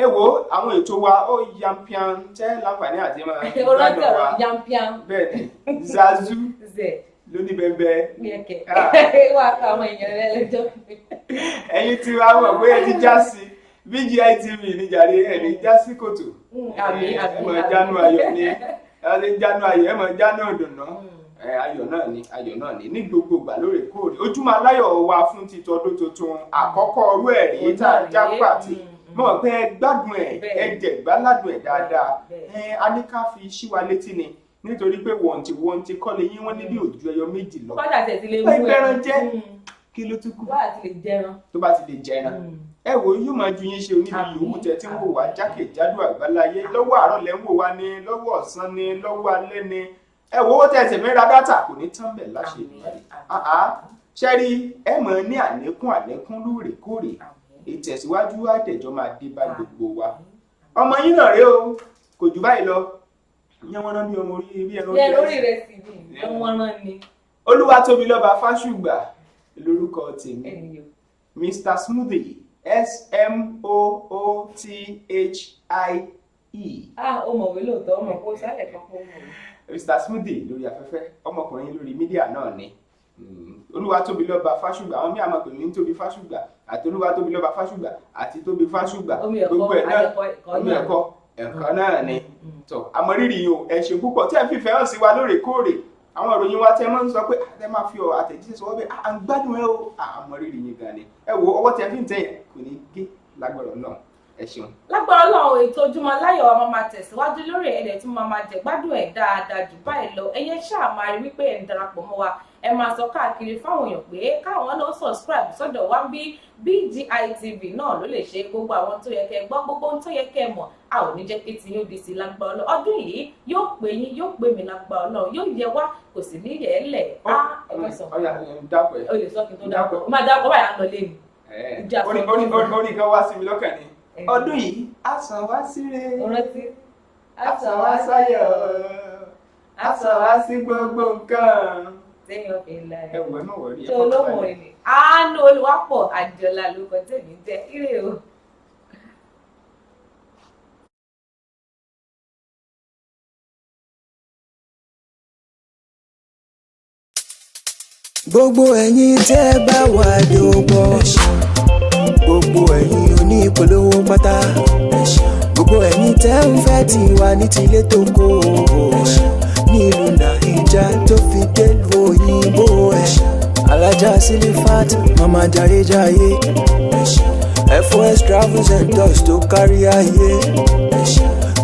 ẹ wo àwọn ètò wa ó yampian tẹ́ láǹfààní àti máa gbádùn wa yampian bẹ́ẹ̀ ni zazu lóní bẹ́ẹ̀ wà ká àwọn èèyàn rẹ lẹ́jọ́. ẹ̀yin tí wàá mọ̀ pé ẹ ti já sí BGI TV níjàre ẹ̀ ní já sí kòtò ẹ mọ̀ jánu ayọ̀ ni ẹ ti jánu ayọ̀ ẹ mọ̀ jánu ìdùnnú ayọ̀ náà ni ní gbogbo ìgbà lóòrèkóòrè ojúmọ́ aláyọ̀ wa fún ti tọdún tuntun àkọ́kọ́ orú ẹ̀ rí tá a já pàtì mọ̀ pé ẹ gbádùn ẹ jẹ̀gbáládùn ẹ̀ dáadáa a ní ká fi ṣí wa létí ni nítorí pé wọ̀ntí kọ́ lè yín wọ́n ní bí òjú ẹyọ méjì lọ. bá dàtẹ̀ ti lè mú ẹgbẹ́ran jẹ́ kí ló tún kù. tó bá ti lè jẹran ẹ wò yóò máa ju yín ṣe oníbi yòówù tẹ tí ń wò wá jákèjádò àgbáláyé lọ́wọ́ àárọ̀ lẹ́ ń wò wá ní lọ́wọ́ ọ̀sán ní lọ́wọ́ alẹ́ ní ẹ wo owó tẹ̀sẹ̀ mẹ́ra dátà kò ní tán bẹ̀ láṣẹ ìbàdí ṣẹ́rí ẹ mọ̀ ní àlékún lóòrèkóòrè ìtẹ̀síwájú àtẹ̀jọ́ máa dé bá gbogbo wa ọmọ yín náà rèé o kò jù báyìí lọ yẹn wọn rán bí ọmọ orí bí ẹran orí rẹ sì ni wọn rán ni. Olúwatóbilọ́ba Fásùgbà lórúkọ tèmi Mr Smoothie SMOOTHIE. ó mọ̀wé lóòótọ́ ọmọ kó sálẹ̀ kan kó mọ̀. Mr Smoothie lórí afẹ́fẹ́ ọmọkùnrin lórí mídíà náà ni Olúwatóbilọ́ba Fásùgbà àwọn míì àmọ́ pè ní Tóbi Fásùgbà àti Olúwatóbilọ́ba Fásùgbà àti Tóbi Fásùgbà gbogbo ẹ̀ náà omi ẹ̀kọ́ náà ni tó àmọ̀rírì yìí o ẹ ṣé púpọ̀ tí ẹ fi fẹ́ hàn sí wa lóòrèkóòrè àwọn ìròyìn wa tẹ máa ń sọ pé àtẹ máa fi àtẹ̀jíṣẹ́ sọ wọ́pẹ́ à ń gbádùn ẹ o àmọ̀rírì yìí gan ni ẹ wo ọwọ́ tẹ fi ń tẹ̀yẹ̀ kò ní gé lágbára náà ẹ ṣeun. lágbára Ọlọ́run ètò Ojúmọ́ Aláyọ̀ wa máa tẹ̀síwájú lórí ẹ̀dẹ̀ tí máa jẹ gbádùn ẹ̀ dáadáa jù báyìí lọ ẹ̀yẹ ṣáà máa rí wípé ẹ̀ ń darapọ̀ mọ́ wa ẹ máa sọ káàkiri fáwọn èèyàn pé káwọn náà subscribe sọ́dọ̀ wa ń bí BGI TV náà ló lè ṣe gbogbo àwọn tó yẹ kẹ́ gbọ́ gbogbo ohun tó yẹ kẹ́ mọ̀ a ò ní jẹ́ pé tí yóò di sí lágbára Ọlọ́run ọdún yìí yóò pè yín yóò pè mí lágbára Ọlọ́run yóò yẹ wá kò sì ní yẹ ẹ́ lẹ̀ ẹ sọ o lè sọ kí n tó dákọ̀ máa dákọ̀ báyà ń lọ lé mi. orí kan wá sí mi lọ́kàn ni ọdún yìí a san wá síre àtọ̀ wá sáyọ̀ àtọ̀ wá sí gbogbo nǹkan. Sẹ́yìn ọ̀fẹ́ ńlá ẹ̀. Ẹ̀wọ̀ náà wọ̀ rí. Tó olóhùn rẹ̀ ni. Àánú Olúwapọ̀ Àjọlá lórúkọ tèmi jẹ́. Ire o. Gbogbo ẹ̀yin tẹ́ bá wà dòpọ̀, gbogbo ẹ̀yin onípolówó pátá, gbogbo ẹ̀yin tẹ́ ń fẹ́ tiwa ní tilé tó kó nílùú Nàìjà tó fi délùú òyìnbó Alájà Silifat Mama Jayéjayé, FOS Travels and Tours tó kárí ayé,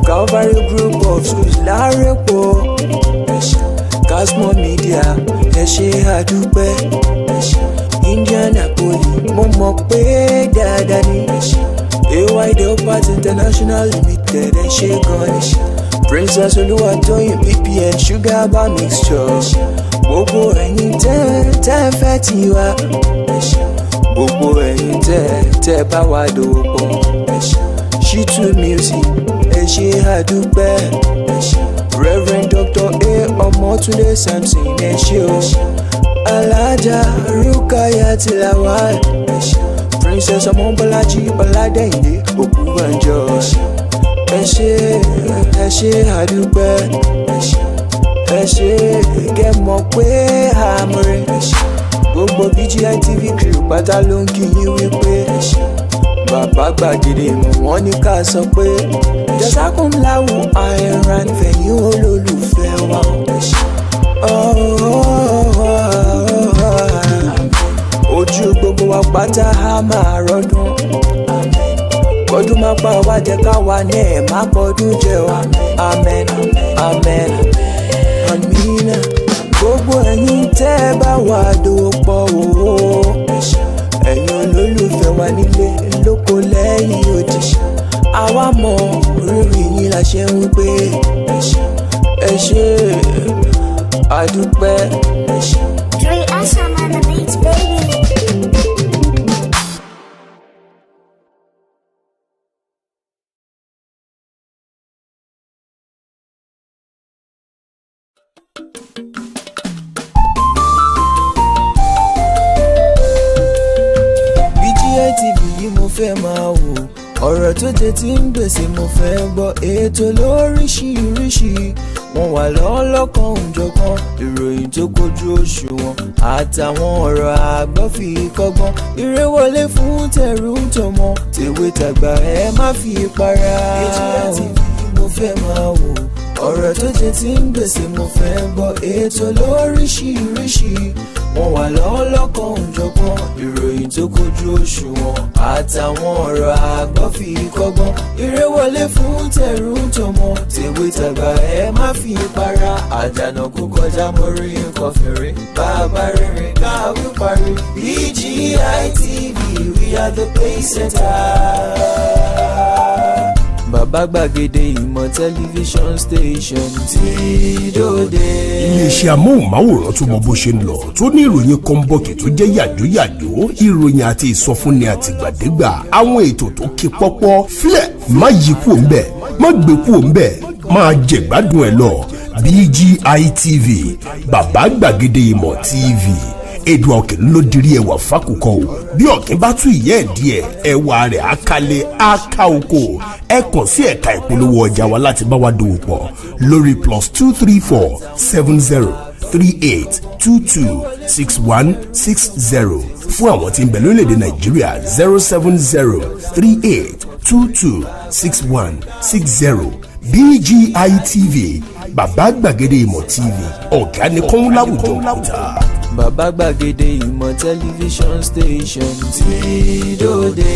Calvary Group of Schools Lárẹ́pọ̀, Casmo Media ẹ ṣé àdúpẹ́, Indianapolis mo mọ̀ pé dáadáa ni, AY Delpat International Limited ẹ ṣé gan ni, Princess Olúwatóyìn PPN Sugar Bar Mixture, gbogbo ẹ̀yin tẹ́ fẹ́ tiwa, gbogbo ẹ̀yin tẹ́ bá wa dòwò pọ̀, Shitu Music ẹ ṣé àdúpẹ́, Reverend Dr. A. Ọmọtúndé Samson ẹ ṣé o, Alájà Rukayat Lawal, Princess Ọmọbọ́lájí Ọládẹ́yìndé Ògúnbànjọ ẹ ṣé àdúpẹ́, ẹ ṣé kẹ́ mọ̀ pé àmúre, gbogbo BGI TV crew pátá ló ń kí yín wípé bàbá gbàgede ìmọ̀ wọn ní ká sọ pé jazakumullahu khairan fẹ̀yìn olólùfẹ́ wa. Ojú gbogbo wa pátá á máa rọ́dún, kọ́dún má pa wá jẹ́ káwa náà má bọ́dún jẹ́ wa. Amen, amen, amina. Gbogbo ẹ̀yin tẹ́ bá wà dòpọ̀ wò ó, ẹ̀yin olólùfẹ́ wa nílé lóko lẹ́yìn odi, àwa mọ rírì yín la ṣe ń wípé ẹ ṣé àdúpẹ́. 3 Awesome on the beats, baby. BGI TV yìí mo fẹ́ máa wò, ọ̀rọ̀ tó jẹ ti ń gbèsè mo fẹ́ gbọ́, ètò lóríṣiríṣi wọ́n wà lọ́lọ́kan òjọ̀kan, ìròyìn tó kojú òṣùwọ̀n àtàwọn ọ̀rọ̀ àgbọ́ fi kọ́gbọ́n, eré wọlé fún tẹ̀rù tọmọ tèwe tàgbà ẹ má fi para. BGI TV yìí mo fẹ́ máa wò, ọ̀rọ̀ tó jẹ ti ń gbèsè mo fẹ́ gbọ́, ètò lóríṣiríṣi wọ́n wà lọ́lọ́kan òjọ̀kan, ìròyìn tó kojú òṣùwọ̀n àtàwọn ọ̀rọ̀ àgbọ́ fi kọ́gbọ́n, eré wọlé fún tẹ̀rù tọmọ tèwe tàgbà ẹ má fi para. Àjànà kú kọjá mórí nǹkan fèrè, bàbá rere káwí parí. BGI TV, we are the pace setter. Bàbá gbàgede ìmọ̀ tẹlifíṣọ̀n station tí dòde. Iléeṣẹ́ amóhùnmáwòrán tó mọ bó ṣe ń lọ, tó ní ìròyìn kọ́ńbọ̀kì tó jẹ́ yàjóyàjó, ìròyìn àti ìsọfúnni àtìgbàdégbà, àwọn ètò tó ké pọ́pọ́ flẹ̀ má yí kúò ń bẹ̀, má gbé kúò ń bẹ̀, máa jẹ̀gbádùn ẹ̀ lọ. BGI TV, bàbá gbàgede ìmọ̀ TV, Èdùà Òkè ló dirí ẹwà fákùkọ o, bí ọ̀kín bá tú ìyẹ́ ẹ̀ díẹ̀ ẹwà rẹ̀ á kalẹ̀ á ká oko. Ẹ kàn sí ẹ̀ka ìpolówó ọjà wa láti bá wa dòwò pọ̀ lórí +234 70 38 22 6160 fún àwọn tí ń bẹ lórílẹ̀‐èdè Nàìjíríà 070 38 22 6160. BGI TV, bàbá gbàgede ìmọ̀ TV, ọ̀gá ni kọ́ń láwùjọ òkúta. Bàbá gbàgede ìmọ̀ tẹlifíṣọ̀n station tí dòde.